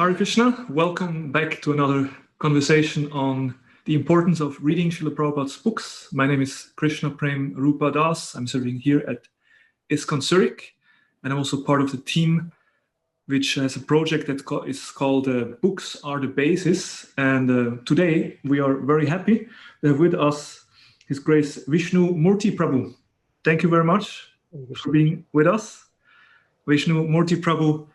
Hare Krishna, welcome back to another conversation on the importance of reading Srila Prabhupada's books. My name is Krishna Prem Rupa Das. I'm serving here at ISKCON Zurich, and I'm also part of the team which has a project that is called Books Are the Basis. And today we are very happy to have with us His Grace Visnu Murti Prabhu. Thank you very much for being with us. Visnu Murti Prabhu,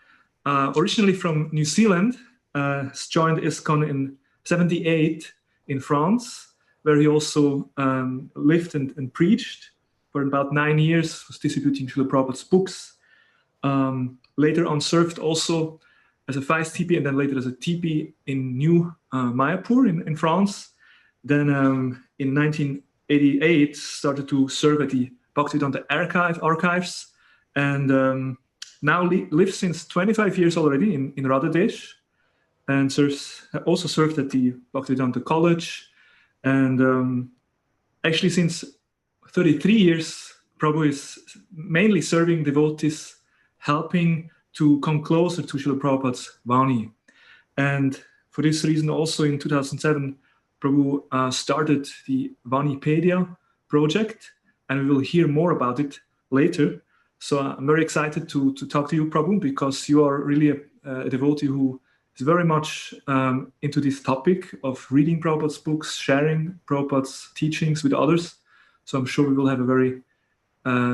originally from New Zealand, joined ISKCON in 1978 in France, where he also lived and preached for about 9 years, was distributing Srila Prabhupada's books. Later on served also as a vice TP and then later as a TP in New Mayapur in France. Then in 1988 started to serve at the Bhaktivedanta Archives and now lives since 25 years already in Radhadesh, and also served at the Bhaktivedanta College. And actually since 33 years, Prabhu is mainly serving devotees, helping to come closer to Srila Prabhupada's Vani. And for this reason also in 2007, Prabhu started the Vanipedia project, and we will hear more about it later. So I'm very excited to talk to you, Prabhu, because you are really a devotee who is very much into this topic of reading Prabhupada's books, sharing Prabhupada's teachings with others. So I'm sure we will have a very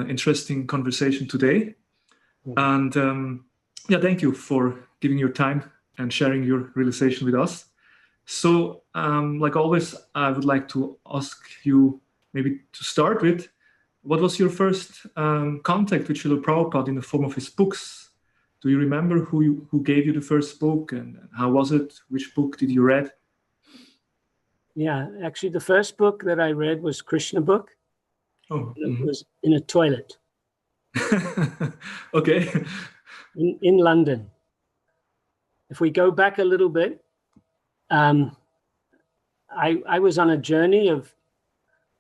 interesting conversation today. And thank you for giving your time and sharing your realization with us. So like always, I would like to ask you maybe to start with, what was your first contact with Srila Prabhupada in the form of his books? Do you remember who gave you the first book, and how was it? Which book did you read? Yeah, actually the first book that I read was Krishna book. Oh, It was in a toilet. Okay. In London. If we go back a little bit, I was on a journey of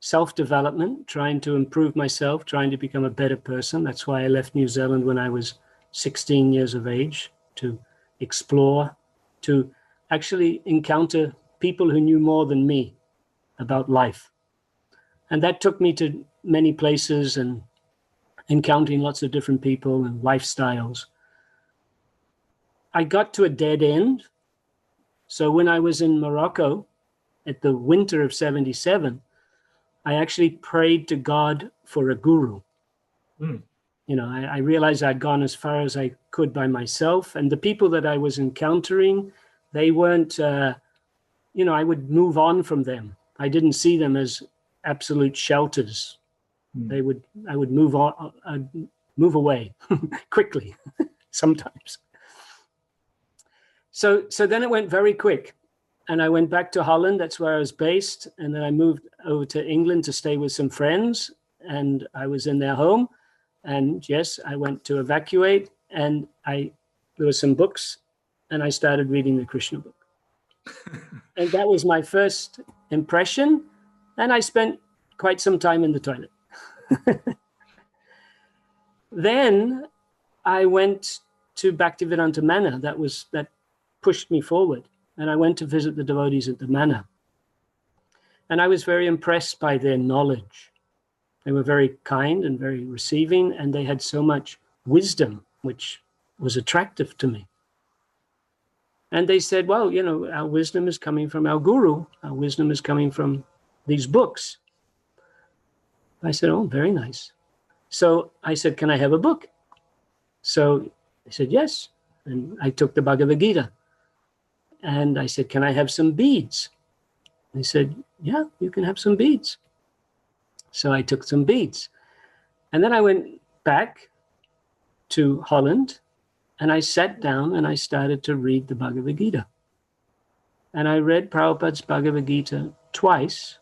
self-development, trying to improve myself, trying to become a better person. That's why I left New Zealand when I was 16 years of age, to explore, to actually encounter people who knew more than me about life. And that took me to many places and encountering lots of different people and lifestyles. I got to a dead end. So when I was in Morocco at the winter of 77, I actually prayed to God for a guru. You know, I realized I'd gone as far as I could by myself, and the people that I was encountering, they weren't, I would move on from them. I didn't see them as absolute shelters. I would move on, I'd move away quickly sometimes. So then it went very quick. And I went back to Holland, that's where I was based. And then I moved over to England to stay with some friends. And I was in their home. And yes, I went to evacuate. And there were some books. And I started reading the Krishna book. And that was my first impression. And I spent quite some time in the toilet. Then I went to Bhaktivedanta Manor. That pushed me forward. And I went to visit the devotees at the manor. And I was very impressed by their knowledge. They were very kind and very receiving, and they had so much wisdom, which was attractive to me. And they said, well, you know, our wisdom is coming from our guru. Our wisdom is coming from these books. I said, oh, very nice. So I said, can I have a book? So they said, yes. And I took the Bhagavad Gita. And I said, can I have some beads? They said, yeah, you can have some beads. So I took some beads. And then I went back to Holland and I sat down and I started to read the Bhagavad Gita. And I read Prabhupada's Bhagavad Gita twice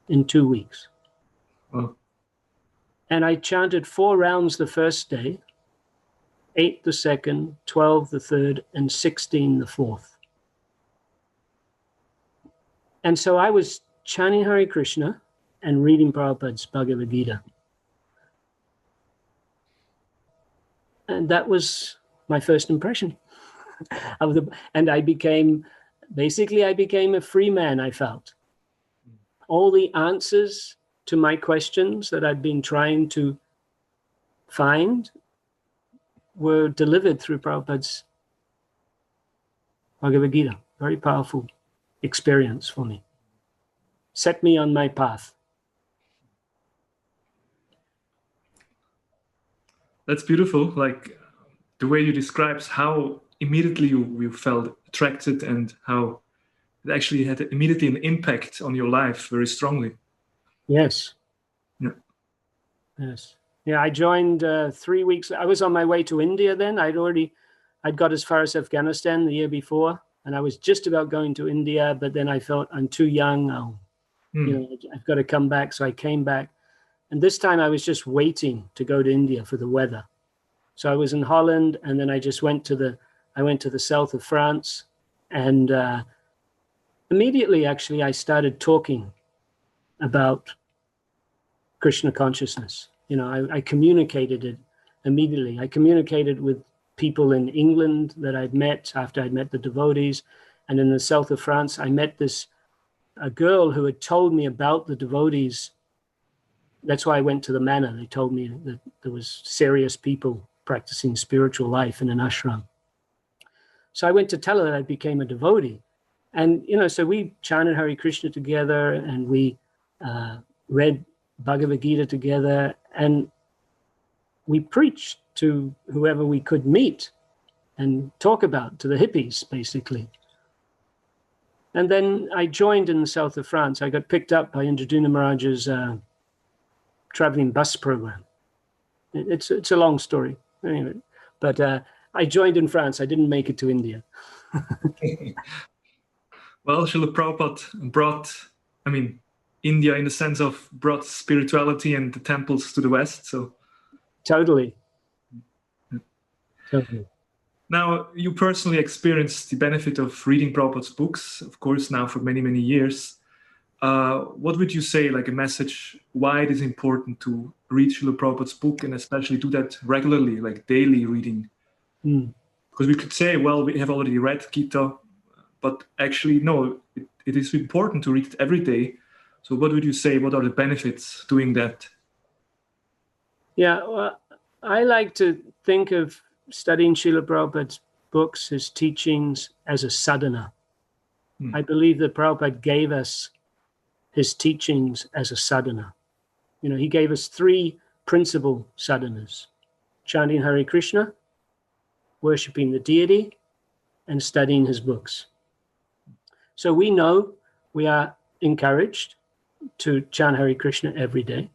in 2 weeks. Oh. And I chanted 4 rounds the first day, 8 the second, 12 the third, and 16 the fourth. And so I was chanting Hare Krishna and reading Prabhupada's Bhagavad Gita. And that was my first impression. And I became a free man, I felt. All the answers to my questions that I'd been trying to find were delivered through Prabhupada's Bhagavad Gita. Very powerful experience for me. Set me on my path. That's beautiful. Like the way you describes how immediately you felt attracted and how it actually had immediately an impact on your life very strongly. Yes. Yeah. Yes. Yeah, I joined 3 weeks. I was on my way to India then. I'd got as far as Afghanistan the year before, and I was just about going to India, but then I felt I'm too young. I've got to come back. So I came back. And this time I was just waiting to go to India for the weather. So I was in Holland, and then I went to the south of France, and immediately, actually, I started talking about Krishna consciousness. I communicated it immediately. I communicated with people in England that I'd met after I'd met the devotees. And in the south of France, I met a girl who had told me about the devotees. That's why I went to the manor. They told me that there was serious people practicing spiritual life in an ashram. So I went to tell her that I became a devotee. And, so we chanted Hare Krishna together, and we read Bhagavad Gita together, and we preached to whoever we could meet and talk about, to the hippies, basically. And then I joined in the south of France. I got picked up by Indraduna Maharaj's traveling bus program. It's a long story, anyway. But I joined in France. I didn't make it to India. Well, Srila Prabhupada brought, India in the sense of brought spirituality and the temples to the West. So Totally. Now, you personally experienced the benefit of reading Prabhupada's books, of course, now for many, many years. What would you say, like a message, why it is important to read Srila Prabhupada's book, and especially do that regularly, like daily reading? Because we could say, well, we have already read Gita, but actually, no, it is important to read it every day. So what would you say, what are the benefits doing that? Yeah, well, I like to think of studying Srila Prabhupada's books, his teachings, as a sadhana. I believe that Prabhupada gave us his teachings as a sadhana. He gave us 3 principal sadhanas: chanting Hare Krishna, worshipping the deity, and studying his books. So we know we are encouraged to chant Hare Krishna every day.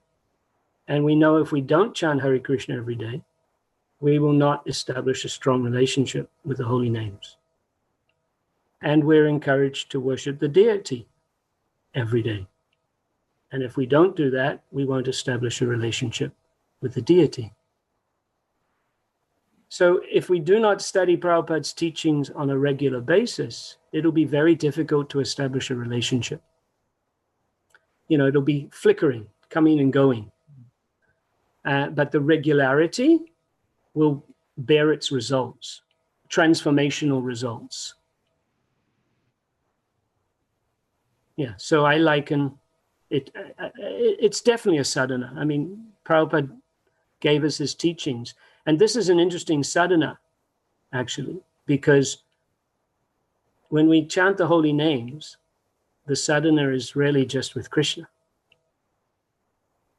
And we know if we don't chant Hare Krishna every day, we will not establish a strong relationship with the holy names. And we're encouraged to worship the deity every day. And if we don't do that, we won't establish a relationship with the deity. So if we do not study Prabhupada's teachings on a regular basis, it'll be very difficult to establish a relationship. It'll be flickering, coming and going. But the regularity will bear its results, transformational results. Yeah, so I liken it, it's definitely a sadhana. Prabhupada gave us his teachings. And this is an interesting sadhana, actually, because when we chant the holy names, the sadhana is really just with Krishna.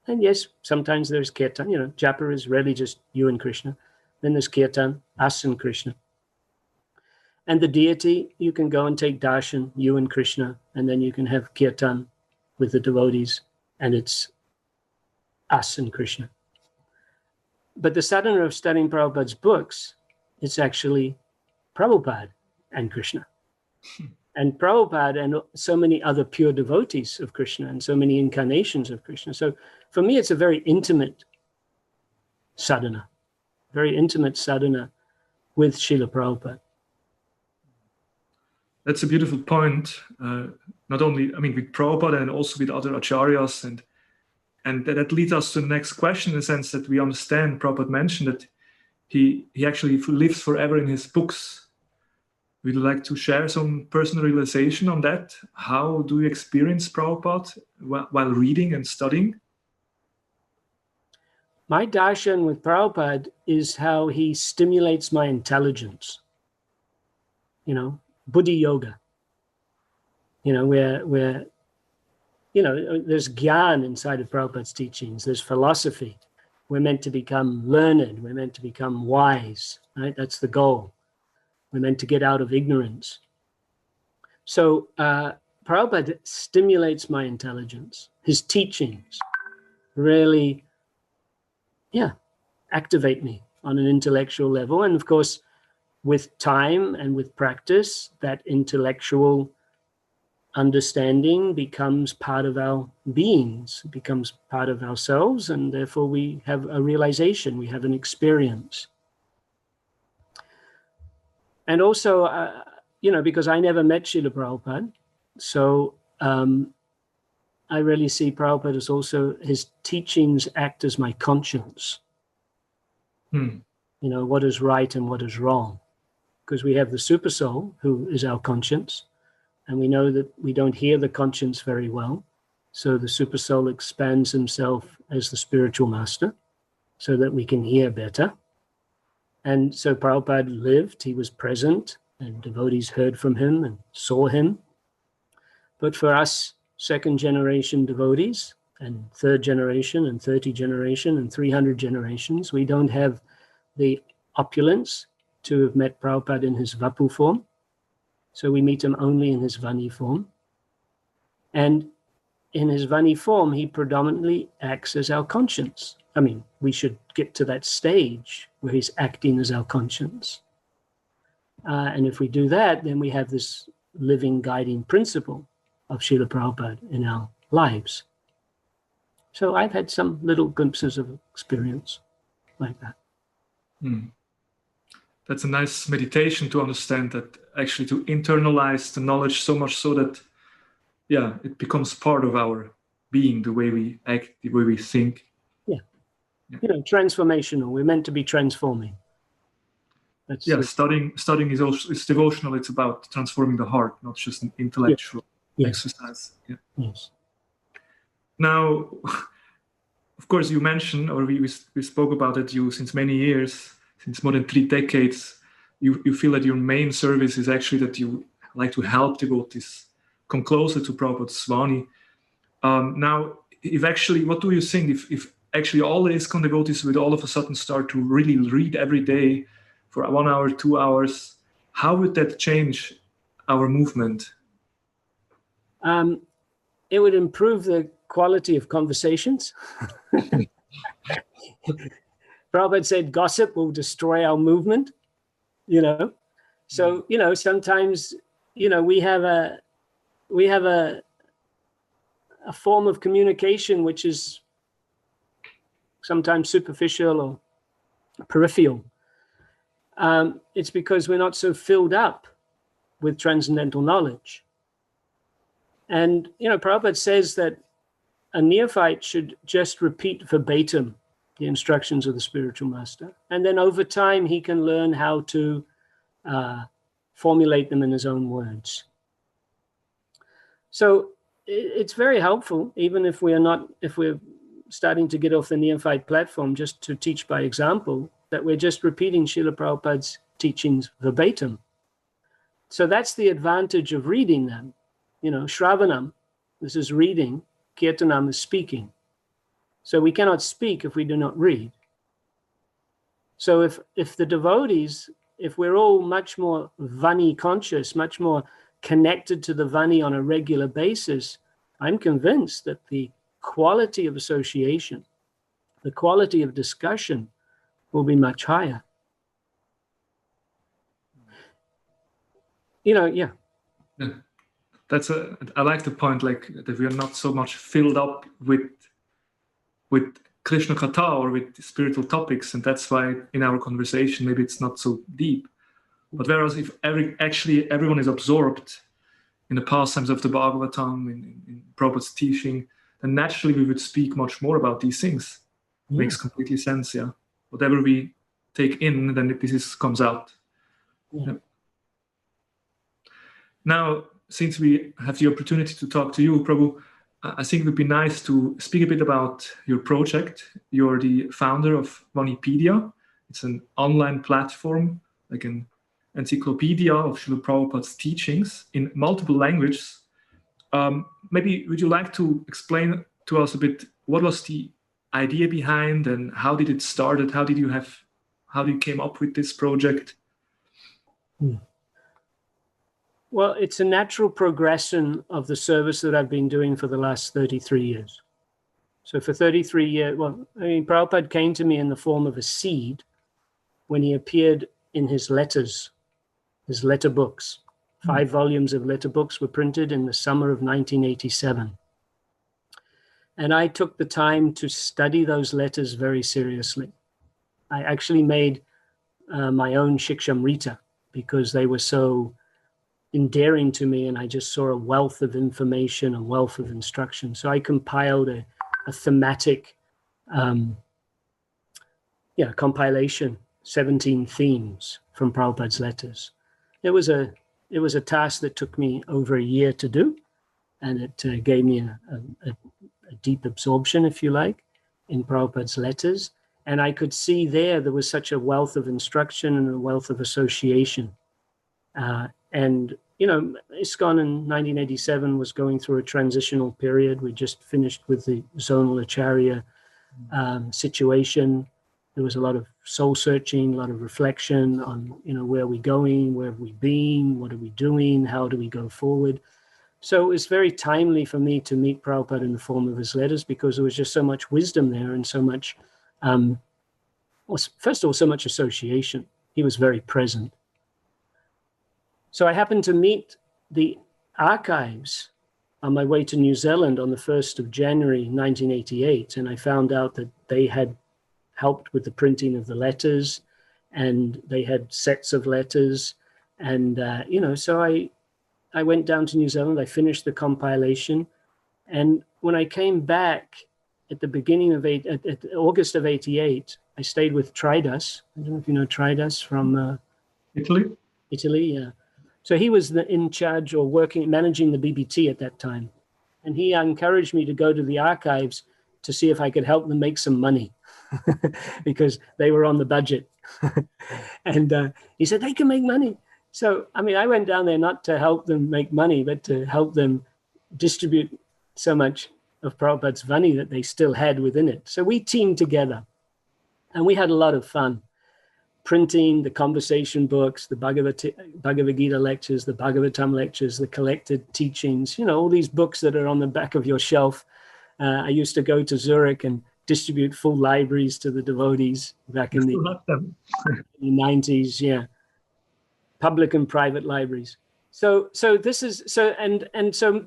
And yes, sometimes there's kirtan, japa is really just you and Krishna. Then there's kirtan, us and Krishna. And the deity, you can go and take darshan, you and Krishna, and then you can have kirtan with the devotees, and it's us and Krishna. But the sadhana of studying Prabhupada's books, it's actually Prabhupada and Krishna. And Prabhupada and so many other pure devotees of Krishna and so many incarnations of Krishna. So for me, it's a very intimate sadhana with Srila Prabhupada. That's a beautiful point. Not only, with Prabhupada and also with other acharyas, and that leads us to the next question, in the sense that we understand Prabhupada mentioned that he actually lives forever in his books. Would you like to share some personal realization on that? How do you experience Prabhupada while reading and studying? My darshan with Prabhupada is how he stimulates my intelligence. Buddhi yoga. Where there's gyan inside of Prabhupada's teachings. There's philosophy. We're meant to become learned. We're meant to become wise. Right? That's the goal. We're meant to get out of ignorance. So Prabhupada stimulates my intelligence. His teachings really, activate me on an intellectual level. And of course, with time and with practice, that intellectual understanding becomes part of our beings, becomes part of ourselves, and therefore we have a realization, we have an experience. And also, because I never met Srila Prabhupada, so I really see Prabhupada as also, his teachings act as my conscience. What is right and what is wrong. Because we have the super soul, who is our conscience, and we know that we don't hear the conscience very well. So the super soul expands himself as the spiritual master so that we can hear better. And so Prabhupada lived, he was present, and devotees heard from him and saw him. But for us, second generation devotees, and third generation, and 30 generation, and 300 generations, we don't have the opulence to have met Prabhupada in his Vapu form. So we meet him only in his Vani form. And in his Vani form, he predominantly acts as our conscience. I mean, we should get to that stage where he's acting as our conscience. And if we do that, then we have this living guiding principle of Srila Prabhupada in our lives. So I've had some little glimpses of experience like that. That's a nice meditation to understand that, actually to internalize the knowledge so much so that, it becomes part of our being, the way we act, the way we think. Transformational. We're meant to be transforming. Studying is also, it's devotional. It's about transforming the heart, not just an intellectual exercise. Yes. Now, of course, you mentioned, or we spoke about it, you since many years, since more than 3 decades, you feel that your main service is actually that you like to help devotees come closer to Prabhupada's Vani. Now, what do you think if actually all the ISKCON devotees would all of a sudden start to really read every day for 1 hour, 2 hours, how would that change our movement? It would improve the quality of conversations. Prabhupada said gossip will destroy our movement, So, sometimes, we have a form of communication which is sometimes superficial or peripheral. It's because we're not so filled up with transcendental knowledge. And, Prabhupada says that a neophyte should just repeat verbatim the instructions of the spiritual master. And then over time, he can learn how to formulate them in his own words. So it's very helpful, even if we're starting to get off the neophyte platform, just to teach by example, that we're just repeating Srila Prabhupada's teachings verbatim. So that's the advantage of reading them. Shravanam, this is reading, Kirtanam is speaking. So we cannot speak if we do not read. So if the devotees, if we're all much more Vani conscious, much more connected to the Vani on a regular basis, I'm convinced that the quality of association, the quality of discussion will be much higher. I like the point, like that we are not so much filled up with Krishna Katha or with spiritual topics, and that's why in our conversation maybe it's not so deep. But whereas if everyone is absorbed in the pastimes of the Bhagavatam, in Prabhupada's teaching, then naturally we would speak much more about these things. Makes completely sense, Whatever we take in, then this comes out. Now, since we have the opportunity to talk to you, Prabhu, I think it would be nice to speak a bit about your project. You're the founder of Vanipedia. It's an online platform, like an encyclopedia of Srila Prabhupada's teachings in multiple languages. Maybe would you like to explain to us a bit what was the idea behind and how did it start? How did you came up with this project? Well, it's a natural progression of the service that I've been doing for the last 33 years. So for 33 years, Prabhupada came to me in the form of a seed when he appeared in his letters, his letter books. 5 volumes of letter books were printed in the summer of 1987. And I took the time to study those letters very seriously. I actually made my own Shikshamrita because they were so endearing to me, and I just saw a wealth of information, a wealth of instruction. So I compiled a thematic compilation, 17 themes from Prabhupada's letters. It was a task that took me over a year to do, and it gave me a deep absorption, if you like, in Prabhupada's letters. And I could see there was such a wealth of instruction and a wealth of association. And, ISKCON in 1987 was going through a transitional period. We just finished with the zonal acharya situation. There was a lot of soul searching, a lot of reflection on, where are we going, where have we been, what are we doing, how do we go forward? So it was very timely for me to meet Prabhupada in the form of his letters because there was just so much wisdom there and so much, first of all, so much association. He was very present. So I happened to meet the archives on my way to New Zealand on the 1st of January, 1988, and I found out that they had helped with the printing of the letters, and they had sets of letters, and so I went down to New Zealand. I finished the compilation, and when I came back at the beginning of August of '88, I stayed with Tridas. I don't know if you know Tridas from Italy. Italy, yeah. So he was in charge or managing the BBT at that time, and he encouraged me to go to the archives to see if I could help them make some money because they were on the budget. And he said, they can make money. So, I went down there not to help them make money, but to help them distribute so much of Prabhupada's money that they still had within it. So we teamed together and we had a lot of fun printing the conversation books, the Bhagavad Gita lectures, the Bhagavatam lectures, the collected teachings, all these books that are on the back of your shelf. I used to go to Zurich and distribute full libraries to the devotees back in the 90s, yeah. Public and private libraries. So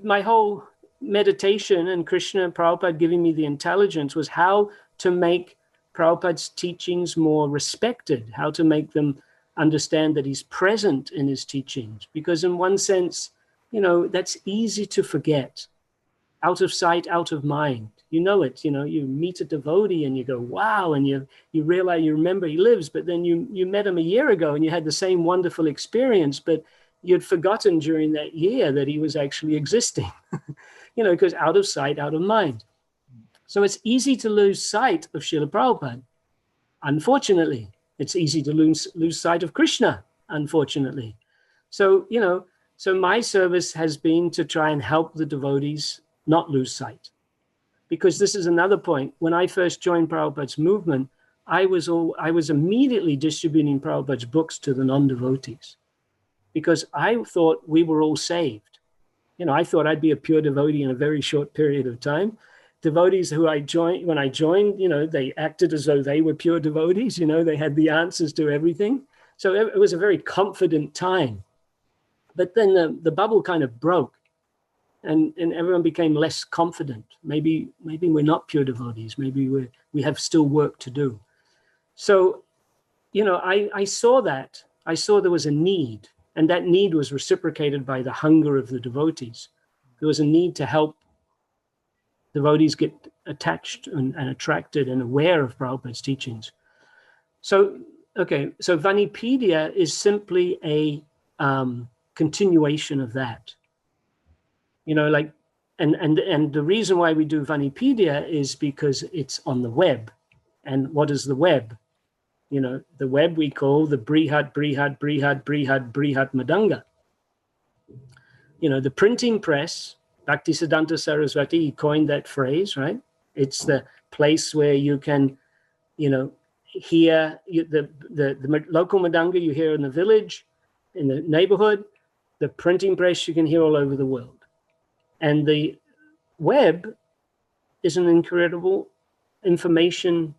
my whole meditation and Krishna Prabhupada giving me the intelligence was how to make Prabhupada's teachings more respected, how to make them understand that he's present in his teachings. Because in one sense, that's easy to forget. Out of sight, out of mind. You know it, you meet a devotee and you go, wow, and you realize, you remember he lives, but then you met him a year ago and you had the same wonderful experience, but you'd forgotten during that year that he was actually existing, because out of sight, out of mind. So it's easy to lose sight of Srila Prabhupada. Unfortunately, it's easy to lose sight of Krishna, unfortunately. So, so my service has been to try and help the devotees not lose sight. Because this is another point. When I first joined Prabhupada's movement, I was immediately distributing Prabhupada's books to the non-devotees because I thought we were all saved. I thought I'd be a pure devotee in a very short period of time. Devotees when I joined, they acted as though they were pure devotees. They had the answers to everything. So it was a very confident time. But then the bubble kind of broke. And everyone became less confident. Maybe we're not pure devotees. Maybe we have still work to do. So, I saw that. I saw there was a need, and that need was reciprocated by the hunger of the devotees. There was a need to help devotees get attached and attracted and aware of Prabhupada's teachings. So Vanipedia is simply a continuation of that. You know, like, and the reason why we do Vanipedia is because it's on the web. And what is the web? You know, the web we call the Brihad Madanga. You know, the printing press, Bhaktisiddhanta Saraswati coined that phrase, right? It's the place where you can, you know, hear the local Madanga you hear in the village, in the neighborhood, the printing press you can hear all over the world. And the web is an incredible information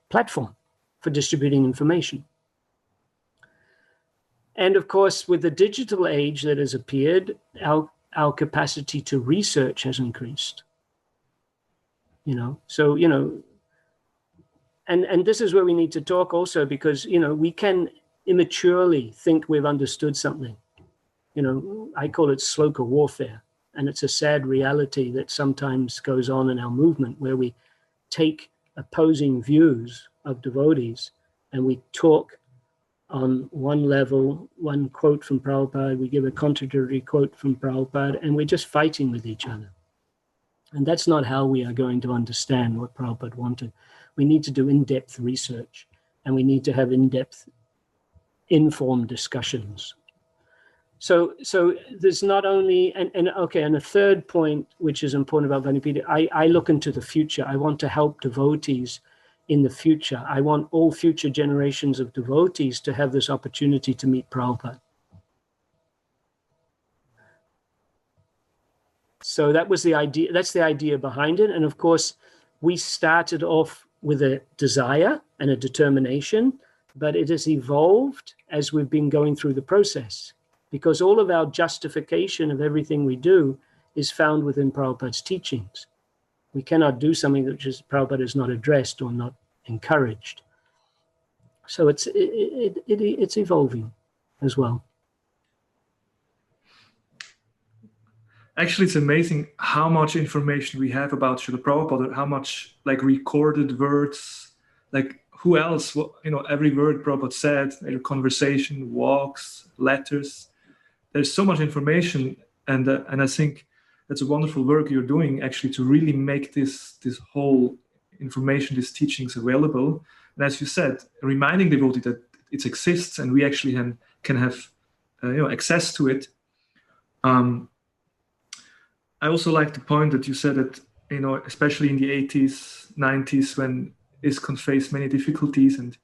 platform for distributing information. And of course, with the digital age that has appeared, our capacity to research has increased. You know, so, you know, and this is where we need to talk also, because, you know, we can immaturely think we've understood something. You know, I call it sloka warfare. And it's a sad reality that sometimes goes on in our movement, where we take opposing views of devotees and we talk on one level, one quote from Prabhupada, we give a contradictory quote from Prabhupada, and we're just fighting with each other. And that's not how we are going to understand what Prabhupada wanted. We need to do in-depth research, and we need to have in-depth, informed discussions. So there's not only, and a third point, which is important about Vanipedia, I look into the future. I want to help devotees in the future. I want all future generations of devotees to have this opportunity to meet Prabhupada. So that was the idea. That's the idea behind it. And of course, we started off with a desire and a determination, but it has evolved as we've been going through the process, because all of our justification of everything we do is found within Prabhupada's teachings. We cannot do something that just Prabhupada is not addressed or not encouraged. So it's evolving as well. Actually, it's amazing how much information we have about Srila Prabhupada, how much like recorded words, like who else, you know, every word Prabhupada said, every conversation, walks, letters. There's so much information, and I think that's a wonderful work you're doing, actually, to really make this whole information, these teachings available. And as you said, reminding devotee that it exists and we actually can have access to it. I also like the point that you said that, you know, especially in the 80s, 90s, when ISKCON faced many difficulties and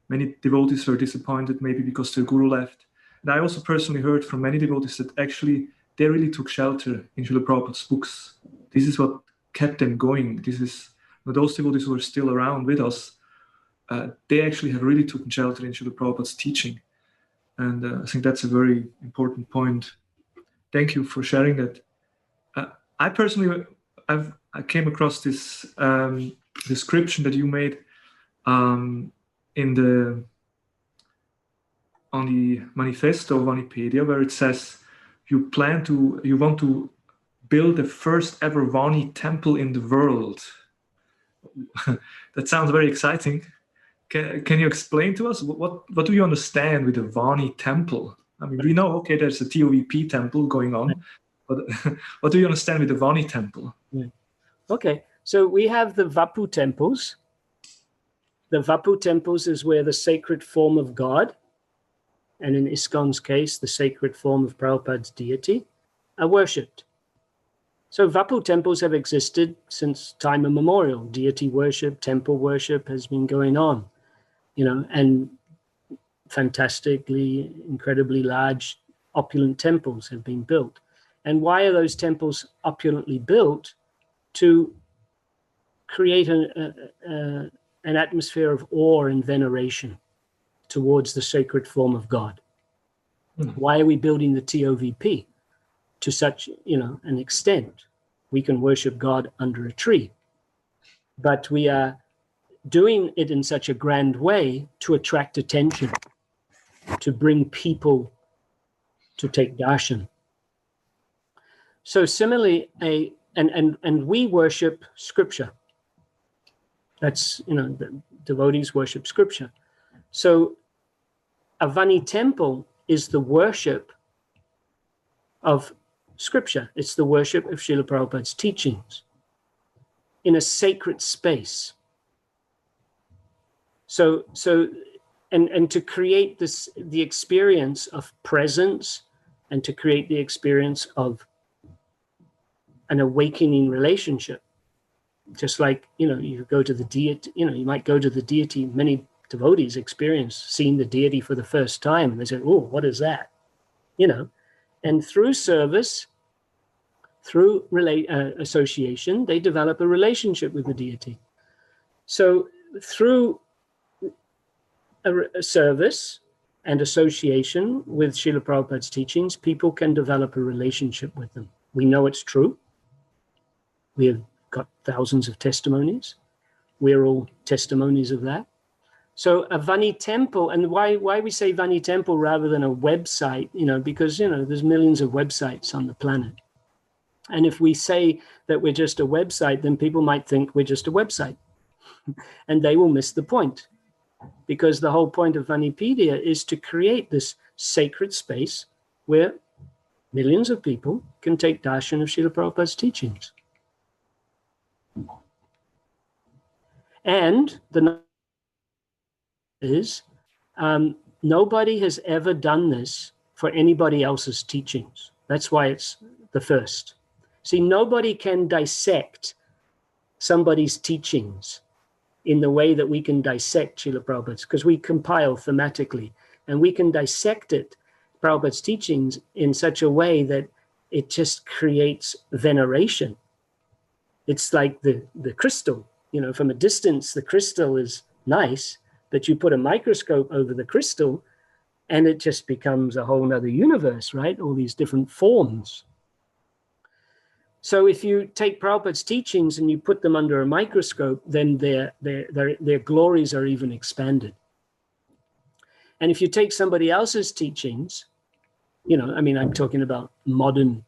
many devotees were disappointed, maybe because their guru left. And I also personally heard from many devotees that actually they really took shelter in Srila Prabhupada's books. This is what kept them going. This is, you know, those devotees who are still around with us, they actually have really taken shelter in Srila Prabhupada's teaching. And I think that's a very important point. Thank you for sharing that. I personally, I came across this description that you made on the manifesto of Vanipedia, where it says you want to build the first ever Vani temple in the world. That sounds very exciting. Can you explain to us what do you understand with a Vani temple? I mean, we know, okay, there's a TOVP temple going on, but what do you understand with the Vani temple? Yeah. Okay, so we have the Vapu temples. The Vapu temples is where the sacred form of God, and in ISKCON's case, the sacred form of Prabhupada's deity, are worshipped. So Vapu temples have existed since time immemorial. Deity worship, temple worship has been going on, you know, and fantastically, incredibly large, opulent temples have been built. And why are those temples opulently built? To create an atmosphere of awe and veneration towards the sacred form of God. Why are we building the TOVP to such, you know, an extent? We can worship God under a tree, but we are doing it in such a grand way to attract attention, to bring people to take darshan. So similarly, and we worship scripture. That's, you know, the devotees worship scripture. So a Vani temple is the worship of scripture. It's the worship of Srila Prabhupada's teachings in a sacred space. So to create this, the experience of presence, and to create the experience of an awakening relationship. Just like, you go to the deity, you might go to the deity, many devotees experience seeing the deity for the first time, and they say, oh, what is that? And through service, through association, they develop a relationship with the deity. So through a service and association with Srila Prabhupada's teachings, people can develop a relationship with them. We know it's true. We have got thousands of testimonies. We're all testimonies of that. So a Vani temple, and why we say Vani temple rather than a website, because, there's millions of websites on the planet. And if we say that we're just a website, then people might think we're just a website. And they will miss the point. Because the whole point of Vanipedia is to create this sacred space where millions of people can take darshan of Srila Prabhupada's teachings. And the is, nobody has ever done this for anybody else's teachings. That's why it's the first. See, nobody can dissect somebody's teachings in the way that we can dissect Srila Prabhupada's, because we compile thematically, and we can dissect it, Prabhupada's teachings, in such a way that it just creates veneration. It's like the crystal, from a distance, the crystal is nice, but you put a microscope over the crystal and it just becomes a whole nother universe, right? All these different forms. So if you take Prabhupada's teachings and you put them under a microscope, then their glories are even expanded. And if you take somebody else's teachings, I'm talking about modern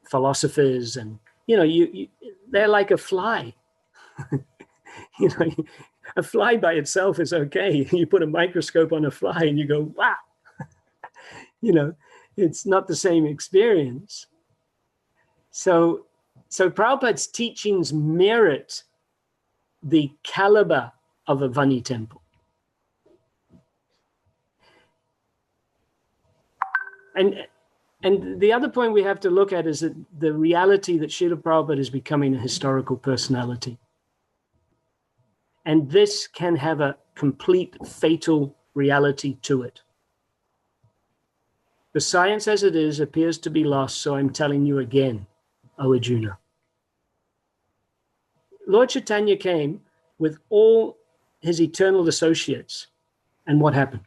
philosophers, and they're like a fly. A fly by itself is okay. You put a microscope on a fly and you go, wow. It's not the same experience. So Prabhupada's teachings merit the caliber of a Vani temple. And the other point we have to look at is that the reality that Srila Prabhupada is becoming a historical personality. And this can have a complete fatal reality to it. The science as it is appears to be lost, so I'm telling you again, O Arjuna. Lord Chaitanya came with all his eternal associates, and what happened?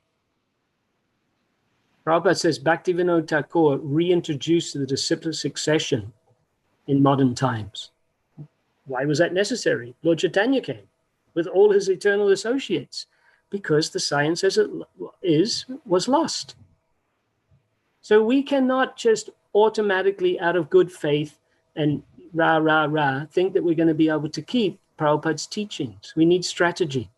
Prabhupada says Bhaktivinoda Thakur reintroduced the disciplic succession in modern times. Why was that necessary? Lord Chaitanya came with all his eternal associates, because the science as it is was lost. So we cannot just automatically, out of good faith and think that we're going to be able to keep Prabhupada's teachings. We need strategy.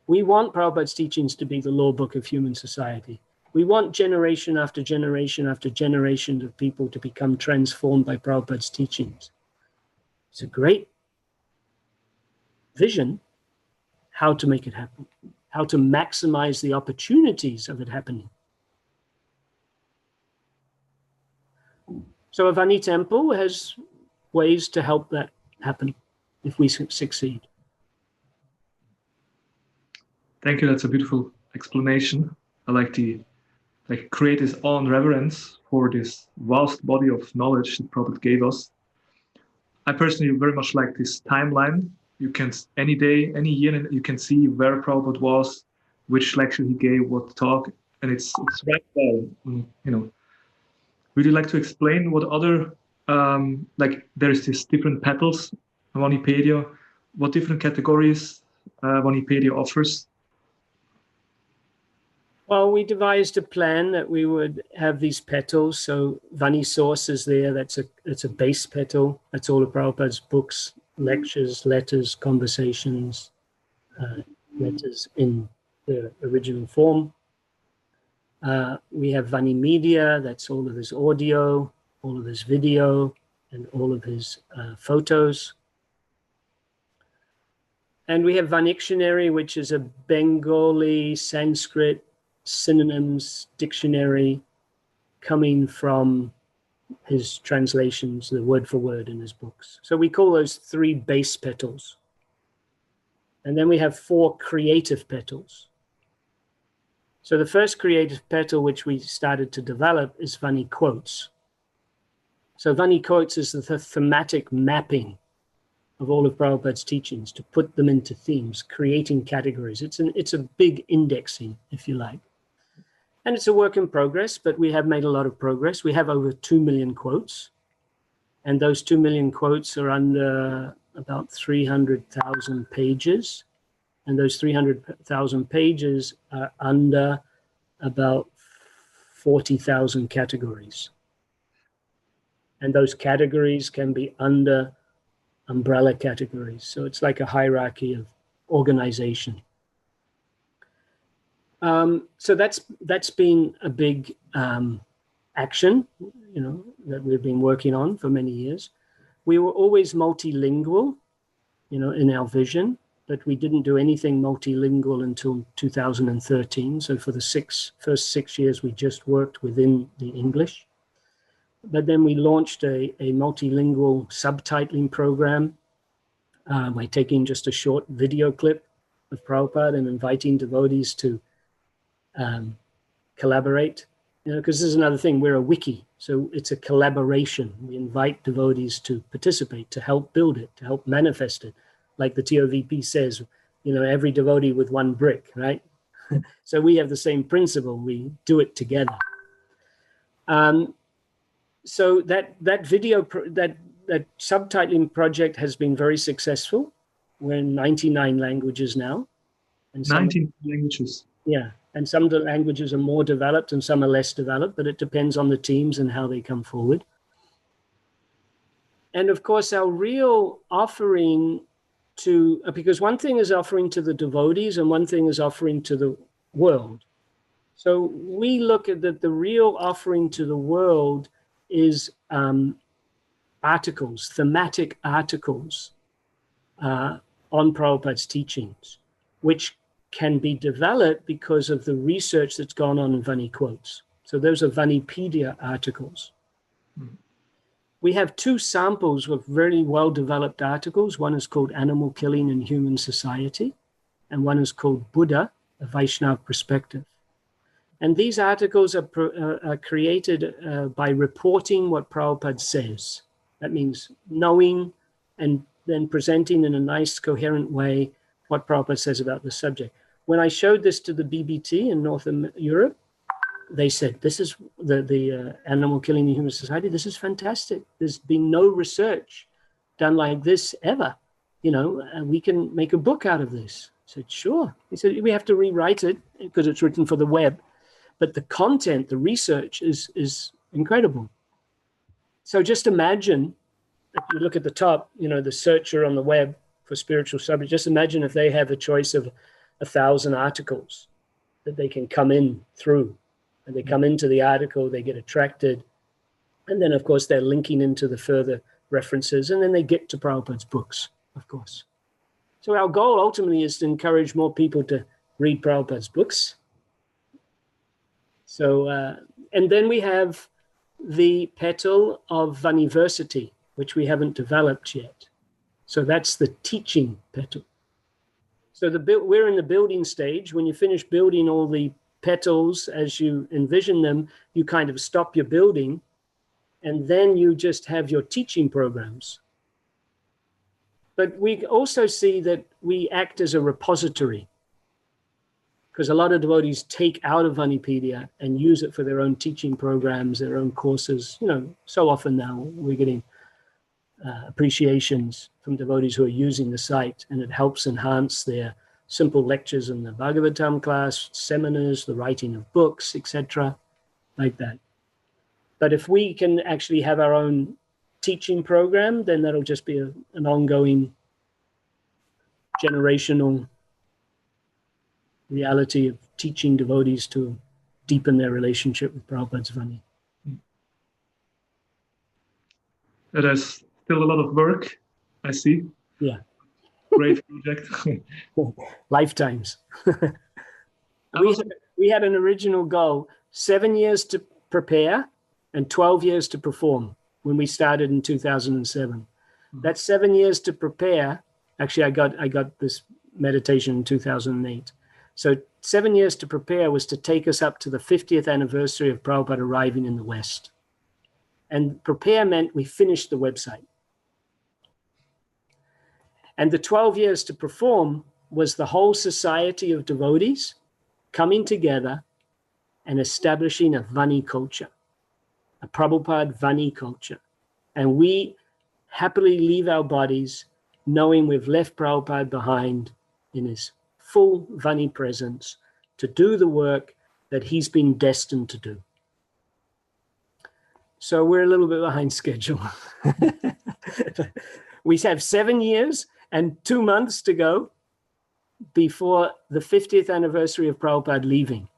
We want Prabhupada's teachings to be the law book of human society. We want generation after generation after generation of people to become transformed by Prabhupada's teachings. It's a great vision how to make it happen, how to maximize the opportunities of it happening. So a Vani temple has ways to help that happen if we succeed. Thank you. That's a beautiful explanation. I like create his own reverence for this vast body of knowledge that Prabhupada gave us. I personally very much like this timeline. You can, any day, any year, you can see where Prabhupada was, which lecture he gave, what talk, and it's right there. Would you like to explain what other, there's this different petals, Vanipedia, what different categories Vanipedia offers? Well, we devised a plan that we would have these petals. So Vani source is there. That's a base petal. That's all of Prabhupada's books, lectures, letters, conversations, letters in the original form. We have Vani Media, that's all of his audio, all of his video, and all of his photos. And we have Vanictionary, which is a Bengali Sanskrit synonyms dictionary coming from his translations, the word for word in his books. So we call those 3 base petals. And then we have 4 creative petals. So the first creative petal which we started to develop is Vani Quotes. So Vani Quotes is the thematic mapping of all of Prabhupada's teachings, to put them into themes, creating categories. It's a big indexing, if you like. And it's a work in progress, but we have made a lot of progress. We have over 2 million quotes. And those 2 million quotes are under about 300,000 pages. And those 300,000 pages are under about 40,000 categories. And those categories can be under umbrella categories. So it's like a hierarchy of organization. So that's been a big action, that we've been working on for many years. We were always multilingual, in our vision, but we didn't do anything multilingual until 2013. So for the first six years, we just worked within the English. But then we launched a multilingual subtitling program by taking just a short video clip of Prabhupada and inviting devotees to collaborate. Because this is another thing, we're a wiki, so it's a collaboration. We invite devotees to participate, to help build it, to help manifest it. Like the TOVP says, every devotee with one brick, right? So we have the same principle, we do it together. So that video, that subtitling project has been very successful. We're in 99 languages now. And 19 languages. Yeah, and some of the languages are more developed and some are less developed, but it depends on the teams and how they come forward. And of course, our real offering because one thing is offering to the devotees and one thing is offering to the world. So we look at the real offering to the world is articles, thematic articles on Prabhupada's teachings, which can be developed because of the research that's gone on in Vani Quotes. So those are Vanipedia articles. Mm-hmm. We have 2 samples of very well-developed articles. One is called Animal Killing in Human Society, and one is called Buddha, a Vaishnava Perspective. And these articles are created by reporting what Prabhupada says. That means knowing and then presenting in a nice, coherent way what Prabhupada says about the subject. When I showed this to the BBT in Northern Europe, they said, this is the Animal Killing in Human Society, this is fantastic. There's been no research done like this ever. And we can make a book out of this. I said, sure. He said, we have to rewrite it because it's written for the web. But the content, the research is incredible. So just imagine, if you look at the top, the searcher on the web for spiritual subjects, just imagine if they have a choice of 1,000 articles that they can come in through. And they come into the article, they get attracted. And then, of course, they're linking into the further references. And then they get to Prabhupada's books, of course. So our goal ultimately is to encourage more people to read Prabhupada's books. So, and then we have the petal of Vaniversity, which we haven't developed yet. So that's the teaching petal. So we're in the building stage. When you finish building all the petals as you envision them, you kind of stop your building, and then you just have your teaching programs. But we also see that we act as a repository, because a lot of devotees take out of Vanipedia and use it for their own teaching programs, their own courses. So often now we're getting appreciations from devotees who are using the site, and it helps enhance their simple lectures in the Bhagavatam class, seminars, the writing of books, etc., like that. But if we can actually have our own teaching program, then that'll just be an ongoing generational reality of teaching devotees to deepen their relationship with Prabhupada's Vani. There's still a lot of work, I see. Yeah. Great project. Lifetimes. We had an original goal, 7 years to prepare and 12 years to perform when we started in 2007. Mm-hmm. That 7 years to prepare, actually I got this meditation in 2008. So 7 years to prepare was to take us up to the 50th anniversary of Prabhupada arriving in the West. And prepare meant we finished the website. And the 12 years to perform was the whole society of devotees coming together and establishing a Vani culture, a Prabhupada Vani culture. And we happily leave our bodies knowing we've left Prabhupada behind in his full Vani presence to do the work that he's been destined to do. So we're a little bit behind schedule. We have 7 years and 2 months to go before the 50th anniversary of Prabhupada leaving.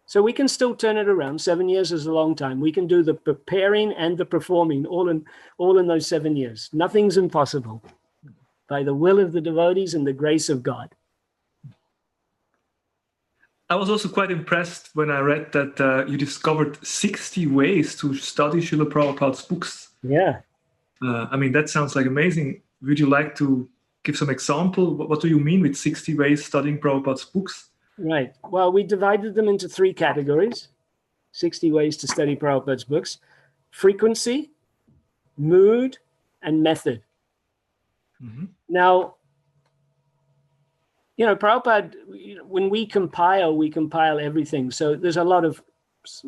So we can still turn it around. 7 years is a long time. We can do the preparing and the performing all in those 7 years. Nothing's impossible by the will of the devotees and the grace of God. I was also quite impressed when I read that you discovered 60 ways to study Srila Prabhupada's books. Yeah. I mean, that sounds like amazing. Would you like to give some example? What do you mean with 60 ways studying Prabhupada's books? Right. Well, we divided them into 3 categories. 60 ways to study Prabhupada's books: frequency, mood, and method. Mm-hmm. Now, Prabhupada, when we compile everything. So there's a lot of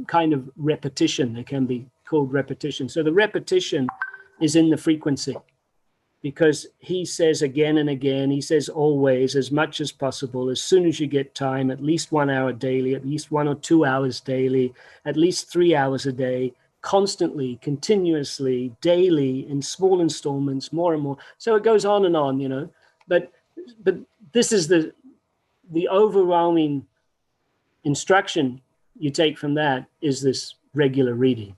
kind of repetition. It can be called repetition. So the repetition is in the frequency, because he says again and again, he says always, as much as possible, as soon as you get time, at least 1 hour daily, at least 1 or 2 hours daily, at least 3 hours a day, constantly, continuously, daily, in small installments, more and more. So it goes on, but this is the overwhelming instruction you take from that is this regular reading.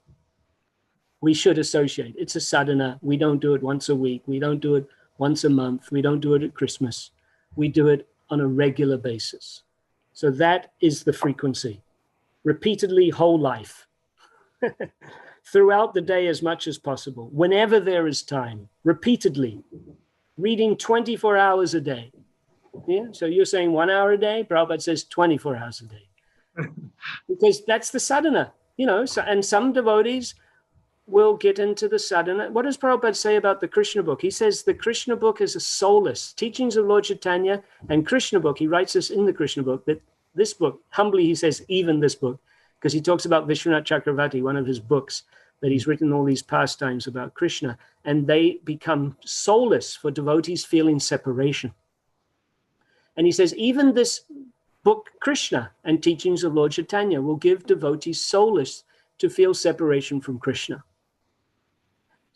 We should associate. It's a sadhana. We don't do it once a week. We don't do it once a month. We don't do it at Christmas. We do it on a regular basis. So that is the frequency. Repeatedly, whole life. Throughout the day as much as possible. Whenever there is time. Repeatedly. Reading 24 hours a day. Yeah. So you're saying 1 hour a day? Prabhupada says 24 hours a day. Because that's the sadhana. And some devotees will get into the sadhana. What does Prabhupada say about the Krishna book? He says the Krishna book is a soulless. Teachings of Lord Chaitanya and Krishna book, he writes this in the Krishna book, that this book, humbly he says, even this book, because he talks about Vishwanath Chakravarti, one of his books, that he's written all these pastimes about Krishna, and they become soulless for devotees feeling separation. And he says, even this book, Krishna and Teachings of Lord Chaitanya, will give devotees soulless to feel separation from Krishna.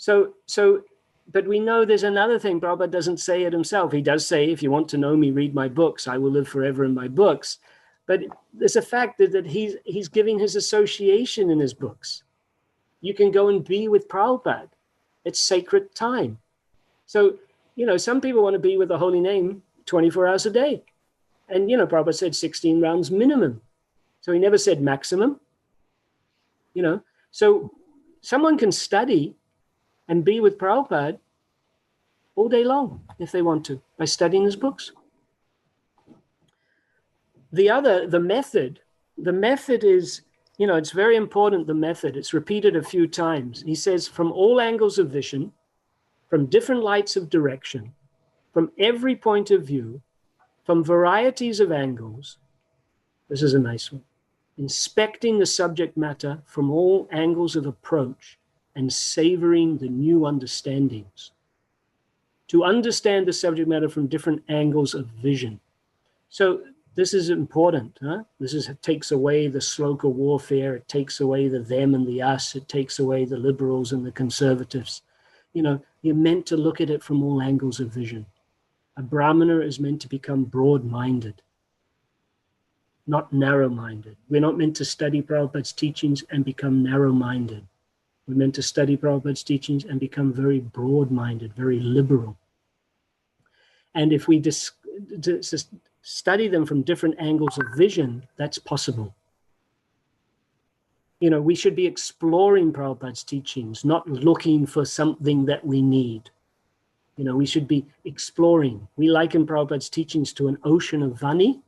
But we know there's another thing. Prabhupada doesn't say it himself. He does say, if you want to know me, read my books. I will live forever in my books. But there's a fact that he's giving his association in his books. You can go and be with Prabhupada. It's sacred time. So, some people want to be with the holy name 24 hours a day. And, Prabhupada said 16 rounds minimum. So he never said maximum. So someone can study and be with Prabhupada all day long if they want to, by studying his books. The method is, it's very important, the method. It's repeated a few times. He says, from all angles of vision, from different lights of direction, from every point of view, from varieties of angles. This is a nice one. Inspecting the subject matter from all angles of approach and savoring the new understandings. To understand the subject matter from different angles of vision. So this is important. It takes away the sloka warfare. It takes away the them and the us. It takes away the liberals and the conservatives. You're meant to look at it from all angles of vision. A Brahmana is meant to become broad-minded. not narrow-minded. We're not meant to study Prabhupada's teachings and become narrow-minded. We're meant to study Prabhupada's teachings and become very broad-minded, very liberal. And if we study them from different angles of vision, that's possible. You know, we should be exploring Prabhupada's teachings, not looking for something that we need. You know, we should be exploring. We liken Prabhupada's teachings to an ocean of vani,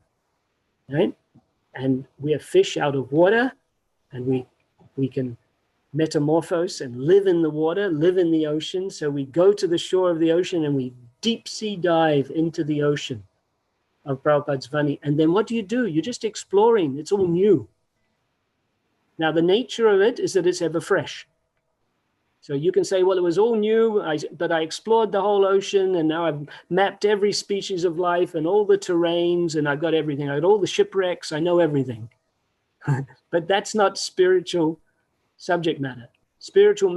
right? And we are fish out of water, and we can metamorphose and live in the water, live in the ocean. So we go to the shore of the ocean and we deep sea dive into the ocean of Prabhupada's vani. And then what do? You're just exploring. It's all new. Now, the nature of it is that it's ever fresh. So you can say, well, it was all new, but I explored the whole ocean, and now I've mapped every species of life and all the terrains, and I've got everything. I got all the shipwrecks. I know everything. But that's not spiritual subject matter. Spiritual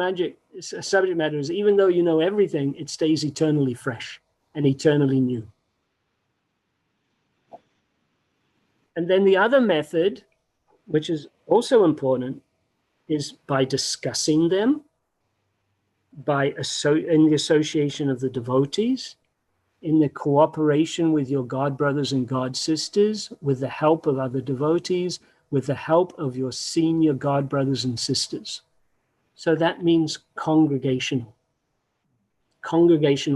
subject matter is, even though you know everything, it stays eternally fresh and eternally new. And then the other method, which is also important, is by discussing them, in the association of the devotees, in the cooperation with your God brothers and God sisters, with the help of other devotees, with the help of your senior God brothers and sisters. So that means congregational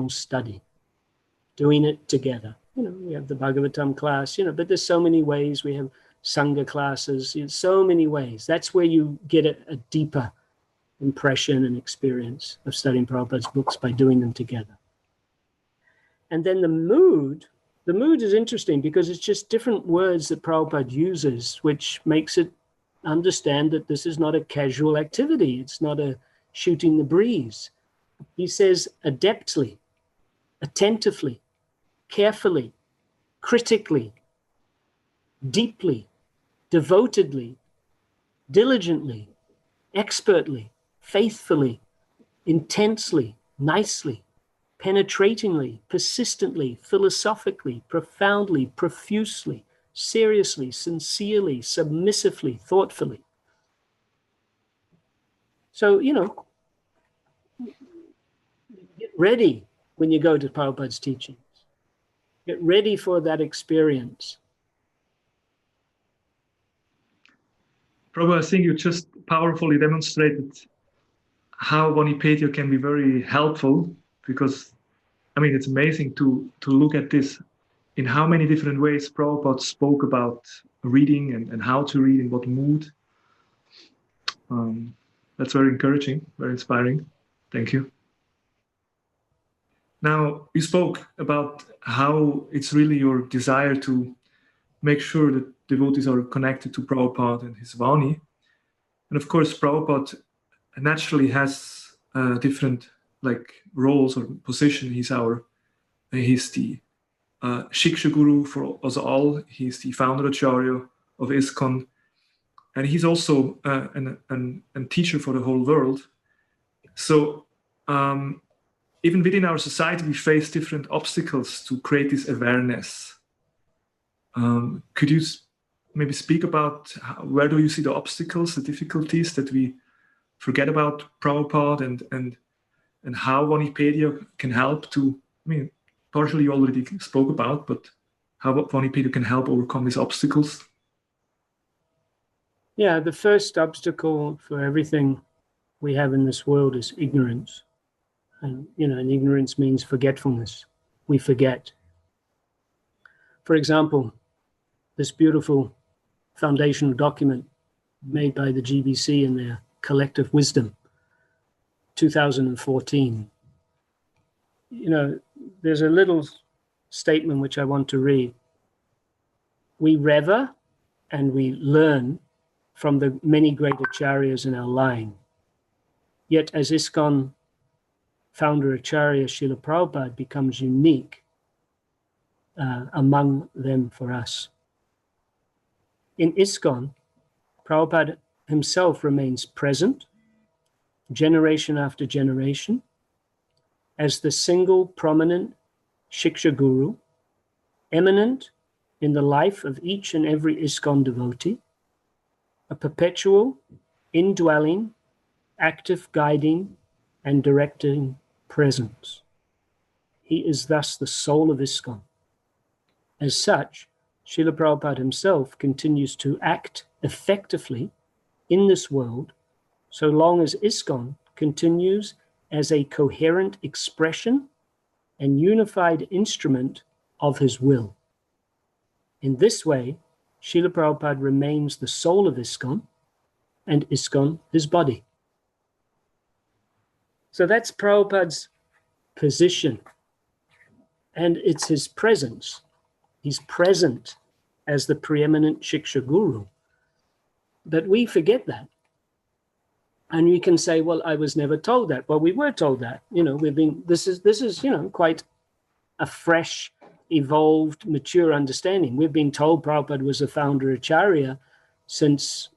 study, doing it together. You know, we have the Bhagavatam class, you know, but there's so many ways. We have Sangha classes, so many ways. That's where you get a deeper impression and experience of studying Prabhupada's books, by doing them together. And then the mood is interesting because it's just different words that Prabhupada uses, which makes it understand that this is not a casual activity. It's not a shooting the breeze. He says adeptly, attentively, carefully, critically, deeply, devotedly, diligently, expertly, faithfully, intensely, nicely, penetratingly, persistently, philosophically, profoundly, profusely, seriously, sincerely, submissively, thoughtfully. So, you know, get ready when you go to Prabhupada's teachings. Get ready for that experience. Prabhu, I think you just powerfully demonstrated how Vanipedia can be very helpful, because, I mean, it's amazing to look at this, in how many different ways Prabhupada spoke about reading and how to read, in what mood. That's very encouraging, very inspiring. Thank you. Now, you spoke about how it's really your desire to make sure that devotees are connected to Prabhupada and his Vani. And of course, Prabhupada naturally has different roles or position. He's the Shiksha Guru for us all. He's the founder Acharya of ISKCON, and he's also a teacher for the whole world. So even within our society, we face different obstacles to create this awareness. Could you maybe speak about where do you see the obstacles, the difficulties, that we forget about Prabhupada, and how Vanipedia can help to, I mean, partially you already spoke about, but how Vanipedia can help overcome these obstacles? Yeah, the first obstacle for everything we have in this world is ignorance. And, you know, and ignorance means forgetfulness. We forget. For example, this beautiful foundational document made by the GBC in their collective wisdom, 2014. You know, there's a little statement which I want to read. We rever and we learn from the many great acharyas in our line. Yet as ISKCON founder Acharya Srila Prabhupada becomes unique among them for us. In ISKCON, Prabhupada himself remains present, generation after generation, as the single prominent Shiksha Guru, eminent in the life of each and every ISKCON devotee, a perpetual, indwelling, active guiding and directing presence. He is thus the soul of ISKCON. As such, Srila Prabhupada himself continues to act effectively in this world so long as ISKCON continues as a coherent expression and unified instrument of his will. In this way, Srila Prabhupada remains the soul of ISKCON and ISKCON his body. So that's Prabhupada's position, and it's his presence. He's present as the preeminent Shiksha Guru. But we forget that. And we can say, well, I was never told that. Well, we were told that. This is quite a fresh, evolved, mature understanding. We've been told Prabhupada was the founder Acharya since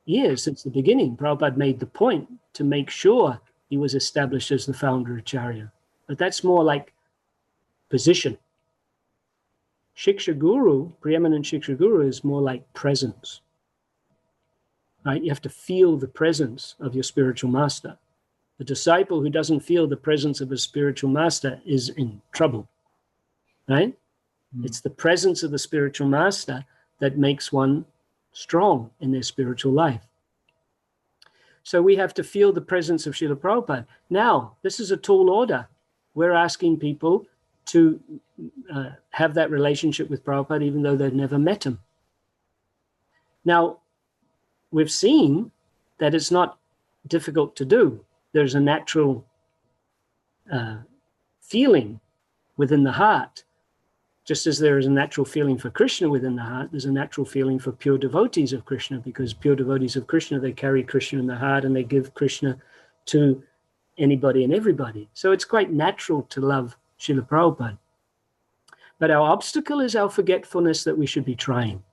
years, since the beginning. Prabhupada made the point to make sure he was established as the founder Acharya. But that's more like position. Shiksha Guru, preeminent Shiksha Guru, is more like presence. Right? You have to feel the presence of your spiritual master. The disciple who doesn't feel the presence of a spiritual master is in trouble. Right? It's the presence of the spiritual master that makes one strong in their spiritual life. So we have to feel the presence of Srila Prabhupada. Now, this is a tall order. We're asking people to have that relationship with Prabhupada even though they've never met him. Now, we've seen that it's not difficult to do. There's a natural feeling within the heart. Just as there is a natural feeling for Krishna within the heart, there's a natural feeling for pure devotees of Krishna, because pure devotees of Krishna, they carry Krishna in the heart and they give Krishna to anybody and everybody. So it's quite natural to love Srila Prabhupada. But our obstacle is our forgetfulness that we should be trying.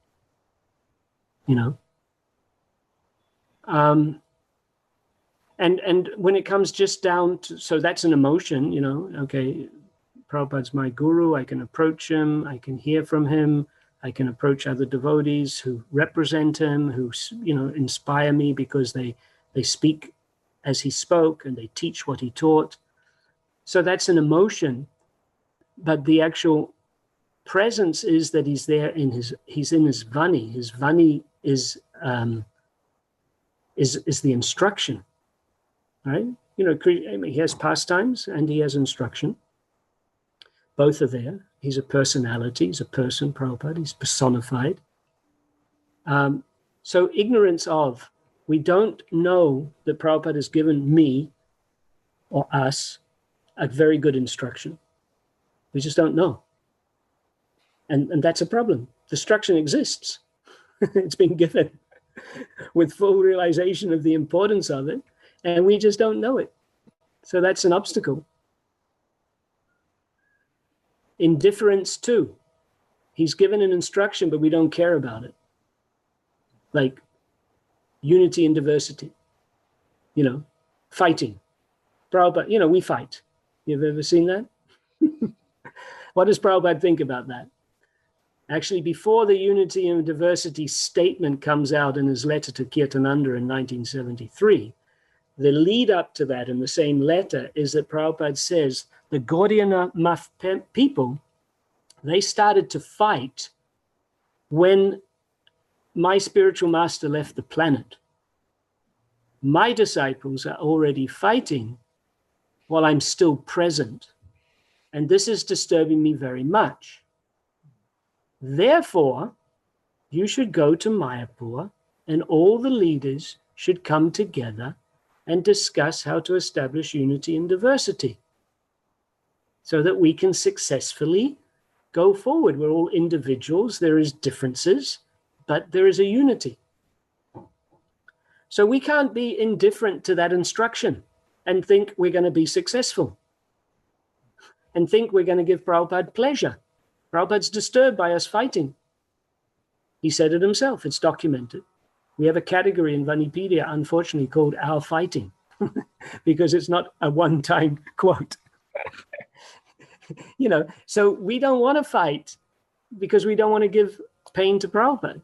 And when it comes just down to, so that's an emotion, okay, Prabhupada's my guru, I can approach him, I can hear from him, I can approach other devotees who represent him, who, inspire me because they speak as he spoke and they teach what he taught. So that's an emotion, but the actual presence is that he's there he's in his vani. His vani is the instruction, right? He has pastimes and he has instruction. Both are there. He's a personality. He's a person, Prabhupada. He's personified. So ignorance of, we don't know that Prabhupada has given me or us a very good instruction. We just don't know. And that's a problem. The instruction exists. It's been given with full realization of the importance of it, and we just don't know it. So that's an obstacle. Indifference too. He's given an instruction, but we don't care about it. Like unity and diversity. Fighting. Prabhupada, we fight. You've ever seen that? What does Prabhupada think about that? Actually, before the unity and diversity statement comes out in his letter to Kirtananda in 1973, the lead up to that in the same letter is that Prabhupada says the Gaudiya Math people, they started to fight when my spiritual master left the planet. My disciples are already fighting while I'm still present. And this is disturbing me very much. Therefore, you should go to Mayapur and all the leaders should come together and discuss how to establish unity and diversity so that we can successfully go forward. We're all individuals. There is differences, but there is a unity. So we can't be indifferent to that instruction and think we're going to be successful and think we're going to give Prabhupada pleasure. Prabhupada's disturbed by us fighting. He said it himself. It's documented. We have a category in Vanipedia, unfortunately, called Our Fighting, because it's not a one-time quote. So we don't want to fight. because we don't want to give pain to Prabhupada.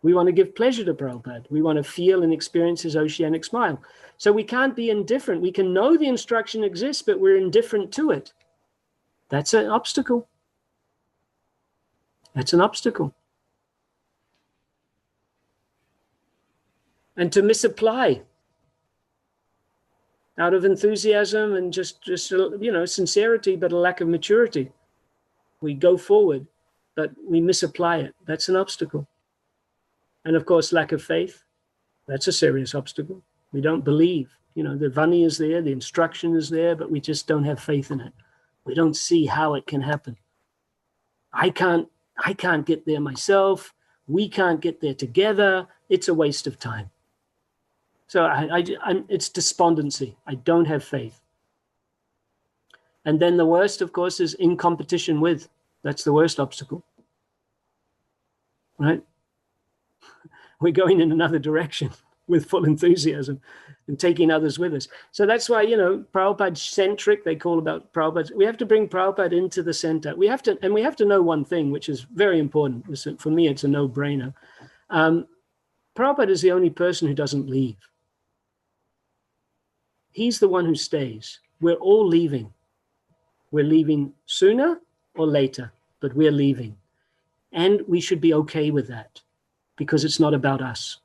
We want to give pleasure to Prabhupada. We want to feel and experience his oceanic smile. So we can't be indifferent. We can know the instruction exists, but we're indifferent to it. That's an obstacle. That's an obstacle. And to misapply out of enthusiasm and just sincerity, but a lack of maturity. We go forward, but we misapply it. That's an obstacle. And of course, lack of faith, that's a serious obstacle. We don't believe, the vani is there, the instruction is there, but we just don't have faith in it. We don't see how it can happen. I can't get there myself. We can't get there together. It's a waste of time. So it's despondency. I don't have faith. And then the worst, of course, is in competition with. That's the worst obstacle. Right? We're going in another direction with full enthusiasm and taking others with us. So that's why, Prabhupada-centric, they call about Prabhupada. We have to bring Prabhupada into the center. We have to know one thing, which is very important. For me, it's a no-brainer. Prabhupada is the only person who doesn't leave. He's the one who stays. We're all leaving. We're leaving sooner or later, but we're leaving. And we should be okay with that, because it's not about us.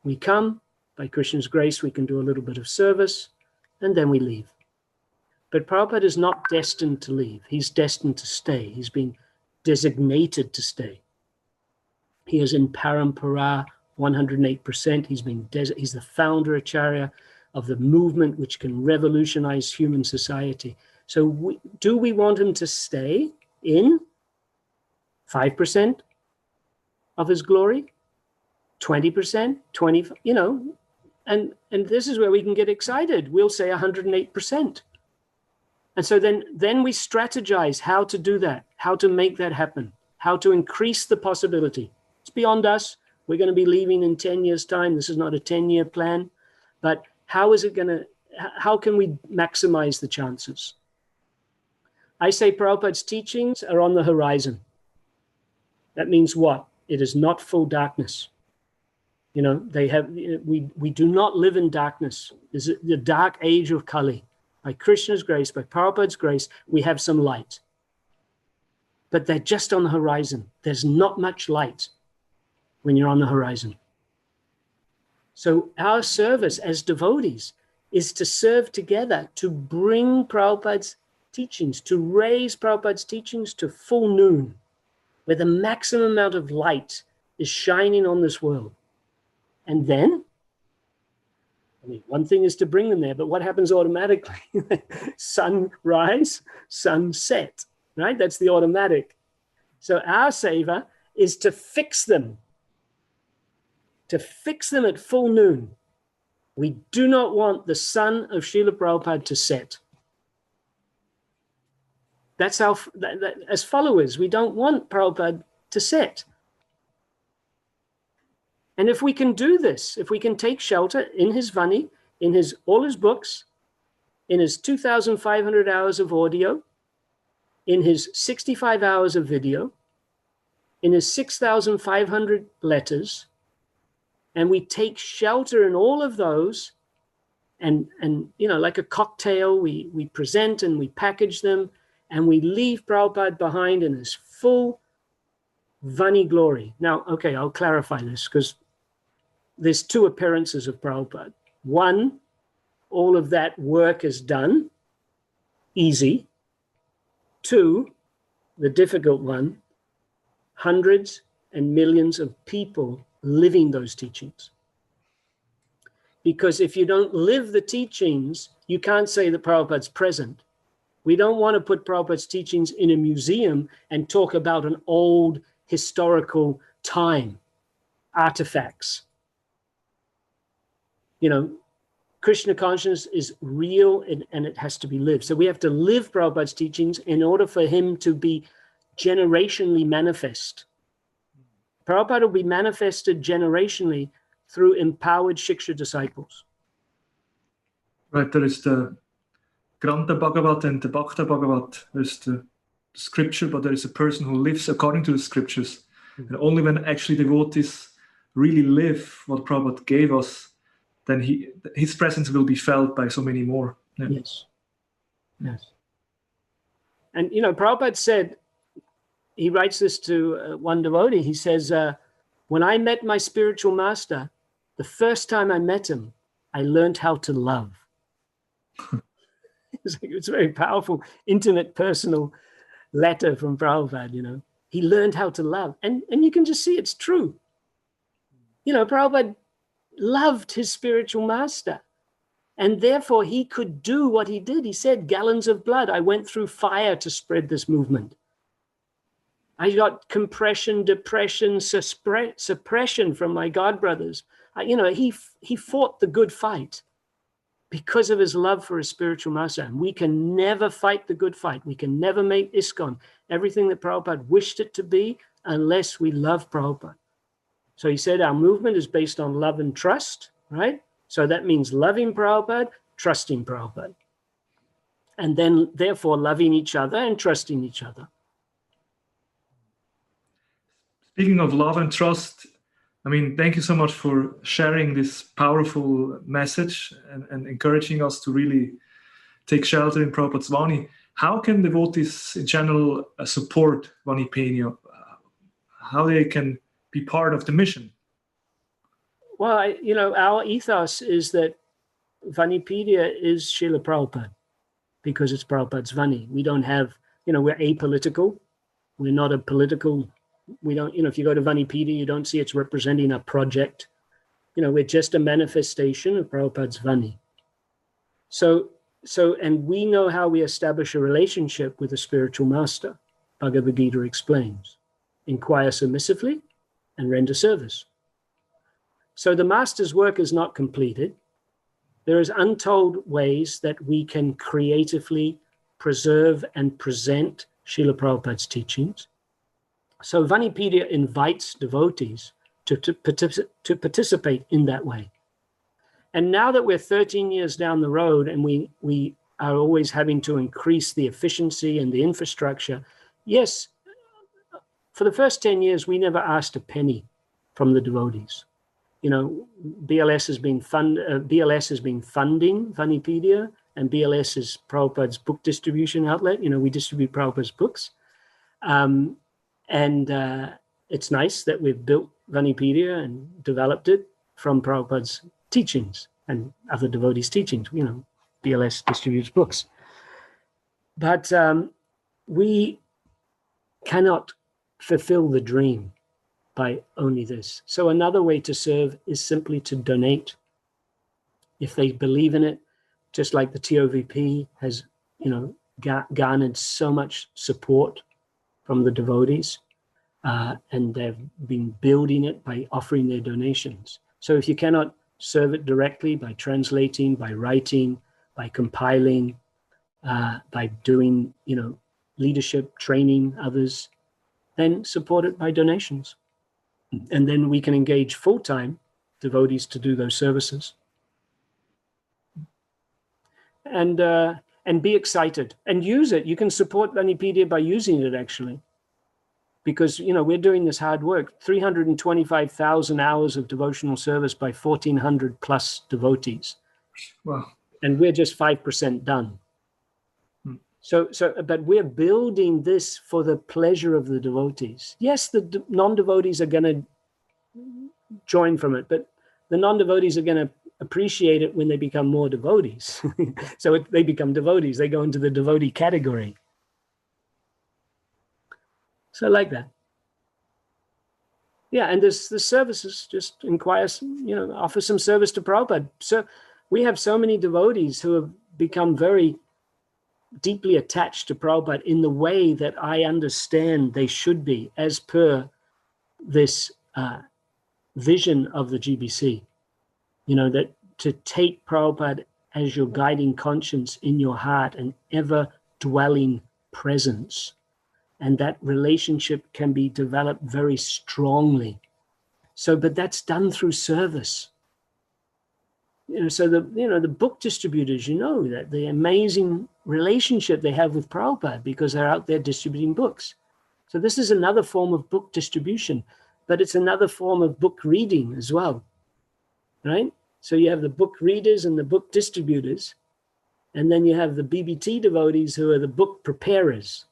We come, by Krishna's grace, we can do a little bit of service, and then we leave. But Prabhupada is not destined to leave. He's destined to stay. He's been designated to stay. He is in Parampara 108%. He's the founder acharya of the movement which can revolutionize human society. So do we want him to stay in 5% of his glory? 20%, 20, and this is where we can get excited. We'll say 108%. And so then we strategize how to do that, how to make that happen, how to increase the possibility. It's beyond us. We're going to be leaving in 10 years' time. This is not a 10-year plan, but how can we maximize the chances? I say Prabhupada's teachings are on the horizon. That means what? It is not full darkness. We do not live in darkness. This is the dark age of Kali. By Krishna's grace, by Prabhupada's grace, we have some light. But they're just on the horizon. There's not much light when you're on the horizon. So our service as devotees is to serve together, to bring Prabhupada's teachings, to raise Prabhupada's teachings to full noon, where the maximum amount of light is shining on this world. And then, one thing is to bring them there, but what happens automatically? Sunrise, sunset, right? That's the automatic. So our seva is to fix them at full noon. We do not want the sun of Srila Prabhupada to set. That's as followers, we don't want Prabhupada to set. And if we can do this, if we can take shelter in his vani, in all his books, in his 2,500 hours of audio, in his 65 hours of video, in his 6,500 letters, and we take shelter in all of those, and like a cocktail, we present and we package them, and we leave Prabhupada behind in his full vani glory. Now, okay, I'll clarify this, because there's two appearances of Prabhupada. One, all of that work is done, easy. Two, the difficult one, hundreds and millions of people living those teachings. Because if you don't live the teachings, you can't say that Prabhupada's present. We don't want to put Prabhupada's teachings in a museum and talk about an old historical time, artifacts. Krishna consciousness is real and it has to be lived. So we have to live Prabhupada's teachings in order for him to be generationally manifest. Prabhupada will be manifested generationally through empowered Shiksha disciples. Right, there is the Granta Bhagavat and the Bhakta Bhagavat. There's the scripture, but there is a person who lives according to the scriptures. And only when actually devotees really live what Prabhupada gave us, then his presence will be felt by so many more. Yeah. Yes. Yes. And, Prabhupada said, he writes this to one devotee, he says, when I met my spiritual master, the first time I met him, I learned how to love. It's a very powerful, intimate, personal letter from Prabhupada, He learned how to love. And you can just see it's true. Prabhupada loved his spiritual master. And therefore, he could do what he did. He said, gallons of blood. I went through fire to spread this movement. I got compression, depression, suppression from my godbrothers. He fought the good fight because of his love for his spiritual master. And we can never fight the good fight. We can never make ISKCON everything that Prabhupada wished it to be unless we love Prabhupada. So he said our movement is based on love and trust, right? So that means loving Prabhupada, trusting Prabhupada. And then therefore loving each other and trusting each other. Speaking of love and trust, thank you so much for sharing this powerful message and encouraging us to really take shelter in Prabhupada's Vani. How can devotees in general support Vanipenia? How they can be part of the mission? Well, our ethos is that Vanipedia is Srila Prabhupada because it's Prabhupada's Vani. We don't have, we're apolitical. We're not a political. We don't, if you go to Vanipedia, you don't see it's representing a project. We're just a manifestation of Prabhupada's Vani. So, and we know how we establish a relationship with a spiritual master. Bhagavad Gita explains. Inquire submissively and render service. So the master's work is not completed. There is untold ways that we can creatively preserve and present Srila Prabhupada's teachings. So Vanipedia invites devotees to participate in that way. And now that we're 13 years down the road and we are always having to increase the efficiency and the infrastructure, yes, for the first 10 years, we never asked a penny from the devotees. BLS has been funding Vanipedia, and BLS is Prabhupada's book distribution outlet. We distribute Prabhupada's books. And it's nice that we've built Vanipedia and developed it from Prabhupada's teachings and other devotees' teachings. BLS distributes books. But we cannot fulfill the dream by only this. So another way to serve is simply to donate. If they believe in it, just like the TOVP has, garnered so much support from the devotees, and they've been building it by offering their donations. So if you cannot serve it directly by translating, by writing, by compiling, by doing, leadership, training others, then support it by donations. And then we can engage full-time devotees to do those services. And be excited and use it. You can support Vanipedia by using it, actually. Because, we're doing this hard work, 325,000 hours of devotional service by 1,400 plus devotees. Wow. And we're just 5% done. But we're building this for the pleasure of the devotees. Yes, the non-devotees are going to join from it, but the non-devotees are going to appreciate it when they become more devotees. So they become devotees. They go into the devotee category. So like that. Yeah, and there's the services, just inquire, offer some service to Prabhupada. So we have so many devotees who have become very deeply attached to Prabhupada in the way that I understand they should be as per this vision of the GBC. That to take Prabhupada as your guiding conscience in your heart and ever dwelling presence. And that relationship can be developed very strongly. But that's done through service. So the book distributors, that the amazing relationship they have with Prabhupada because they're out there distributing books. So this is another form of book distribution, but it's another form of book reading as well, right? So you have the book readers and the book distributors, and then you have the BBT devotees who are the book preparers,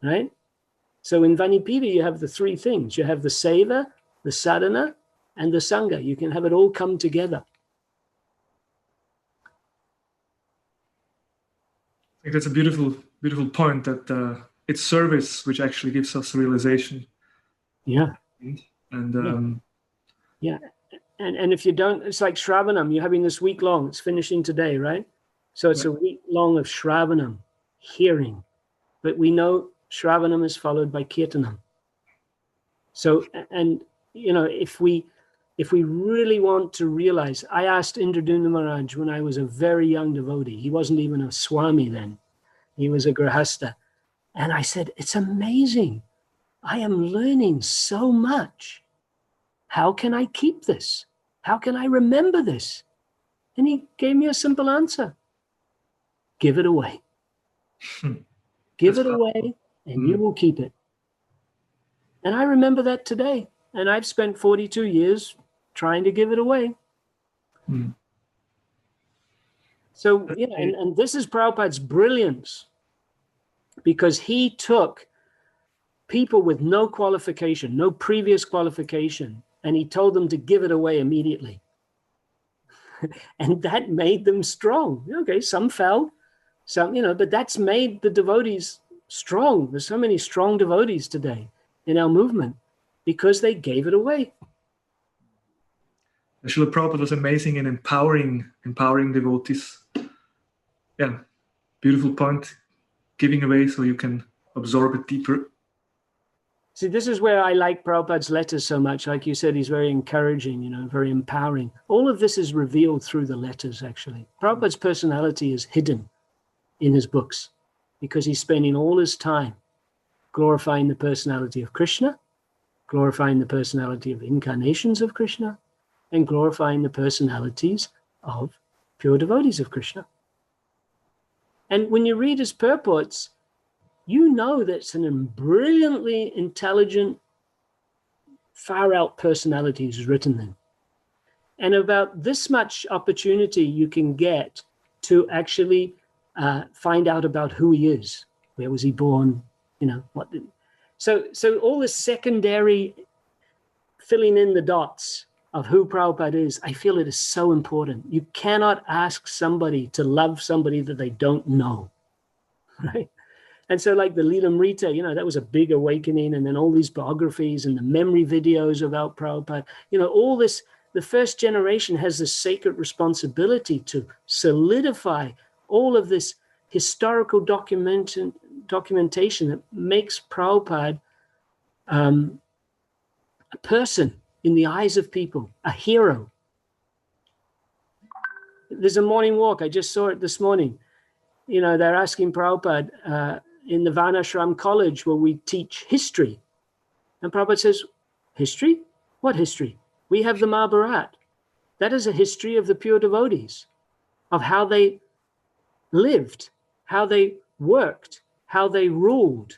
right? So in Vanipida, you have the three things. You have the seva, the sadhana, and the sangha. You can have it all come together. I think that's a beautiful, beautiful point, that it's service which actually gives us realization. Yeah. And yeah. And if you don't, it's like Shravanam, you're having this week long, it's finishing today, right? So it's a week long of Shravanam, hearing. But we know Shravanam is followed by Kirtanam. So, and, you know, if we really want to realize, I asked Indraduna Maharaj when I was a very young devotee, he wasn't even a Swami then, he was a Grahasta. And I said, it's amazing. I am learning so much. How can I keep this? How can I remember this? And he gave me a simple answer. Give it away. Give it away and you will keep it. And I remember that today. And I've spent 42 years trying to give it away. So, you know, and this is Prabhupada's brilliance, because he took people with no qualification, no previous qualification, and he told them to give it away immediately. And that made them strong. Okay, some fell, some, you know, but that's made the devotees strong. There's so many strong devotees today in our movement because they gave it away. Srila Prabhupada was amazing in empowering devotees. Yeah, beautiful point. Giving away so you can absorb it deeper. See, this is where I like Prabhupada's letters so much. Like you said, he's very encouraging, you know, very empowering. All of this is revealed through the letters, actually. Prabhupada's personality is hidden in his books because he's spending all his time glorifying the personality of Krishna, glorifying the personality of incarnations of Krishna, and glorifying the personalities of pure devotees of Krishna. And when you read his purports, you know that's a brilliantly intelligent, far-out personality who's written them. And about this much opportunity you can get to actually find out about who he is. Where was he born? You know, what did... So all this secondary filling in the dots of who Prabhupada is, I feel it is so important. You cannot ask somebody to love somebody that they don't know, right? And so like the Lilamrita, you know, that was a big awakening. And then all these biographies and the memory videos about Prabhupada, you know, all this, the first generation has this sacred responsibility to solidify all of this historical documentation that makes Prabhupada a person in the eyes of people, a hero. There's a morning walk. I just saw it this morning. You know, they're asking Prabhupada, in the Varnashram college where we teach history. And Prabhupada says, history? What history? We have the Mahabharata. That is a history of the pure devotees, of how they lived, how they worked, how they ruled.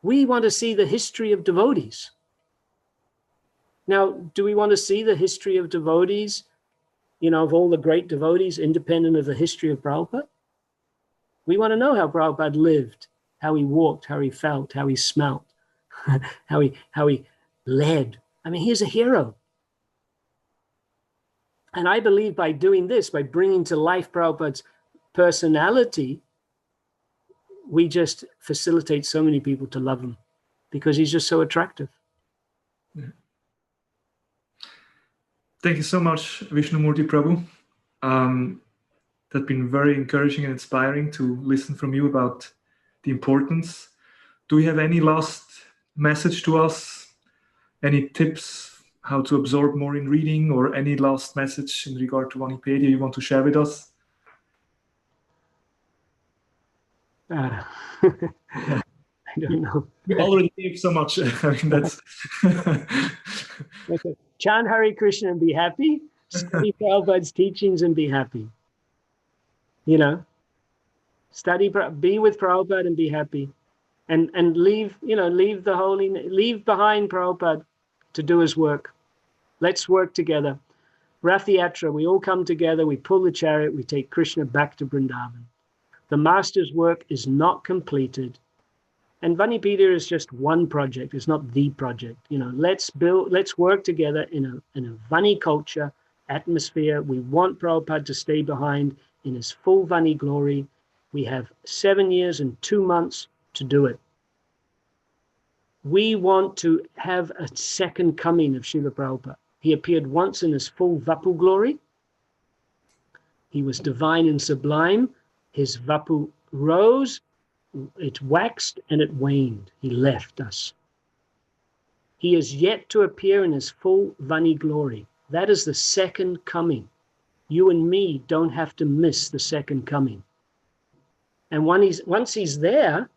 We want to see the history of devotees. Now, do we want to see the history of devotees, you know, of all the great devotees, independent of the history of Prabhupada? We want to know how Prabhupada lived, how he walked, how he felt, how he smelt, how he led. I mean, he's a hero. And I believe by doing this, by bringing to life Prabhupada's personality, we just facilitate so many people to love him because he's just so attractive. Yeah. Thank you so much, Vishnu Murti Prabhu. That's been very encouraging and inspiring to listen from you about the importance. Do you have any last message to us? Any tips how to absorb more in reading, or any last message in regard to Vanipedia you want to share with us? I don't know. You already gave so much. I mean, that's Chant Hare Krishna and be happy. Study Prabhupada's teachings and be happy. You know, Study, be with Prabhupada and be happy. And leave behind Prabhupada to do his work. Let's work together. Rath Yatra, we all come together, we pull the chariot, we take Krishna back to Vrindavan. The master's work is not completed. And Vanipedia is just one project, it's not the project. Let's work together in a Vani culture, atmosphere. We want Prabhupada to stay behind in his full Vani glory. We have 7 years and 2 months to do it. We want to have a second coming of Srila Prabhupada. He appeared once in his full Vapu glory. He was divine and sublime. His Vapu rose, it waxed and it waned. He left us. He is yet to appear in his full Vani glory. That is the second coming. You and me don't have to miss the second coming. And once he's there,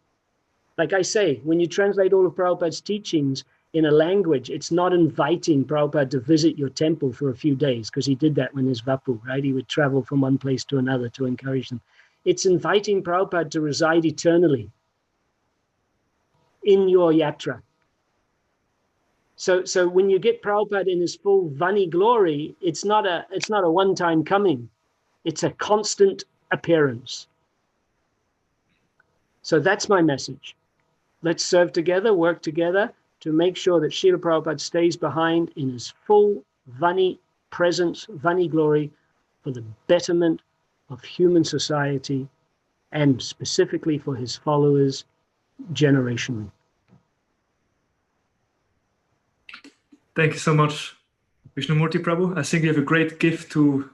like I say, when you translate all of Prabhupada's teachings in a language, it's not inviting Prabhupada to visit your temple for a few days, because he did that when his Vapu, right? He would travel from one place to another to encourage them. It's inviting Prabhupada to reside eternally in your yatra. So when you get Prabhupada in his full Vani glory, it's not a one-time coming. It's a constant appearance. So that's my message. Let's serve together, work together to make sure that Srila Prabhupada stays behind in his full Vani presence, Vani glory, for the betterment of human society and specifically for his followers generationally. Thank you so much, Vishnumurti Prabhu. I think you have a great gift to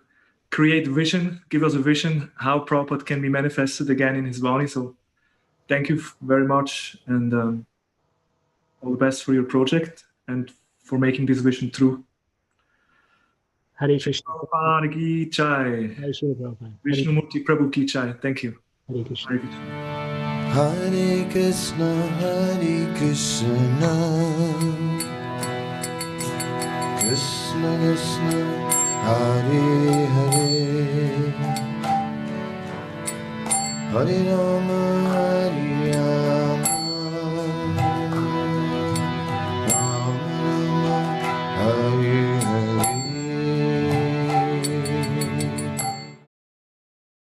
create vision, give us a vision how Prabhupada can be manifested again in his Vani. So thank you very much, and all the best for your project and for making this vision true. Hare Krishna. Prabhupada ki jai. Hare Srila Prabhupada. Vishnumurti Prabhu ki jai. Thank you. Hare Krishna. Hare Krishna. Hare Krishna, Hare Krishna, Krishna Krishna, Hare Hare, Hare Rama, Hare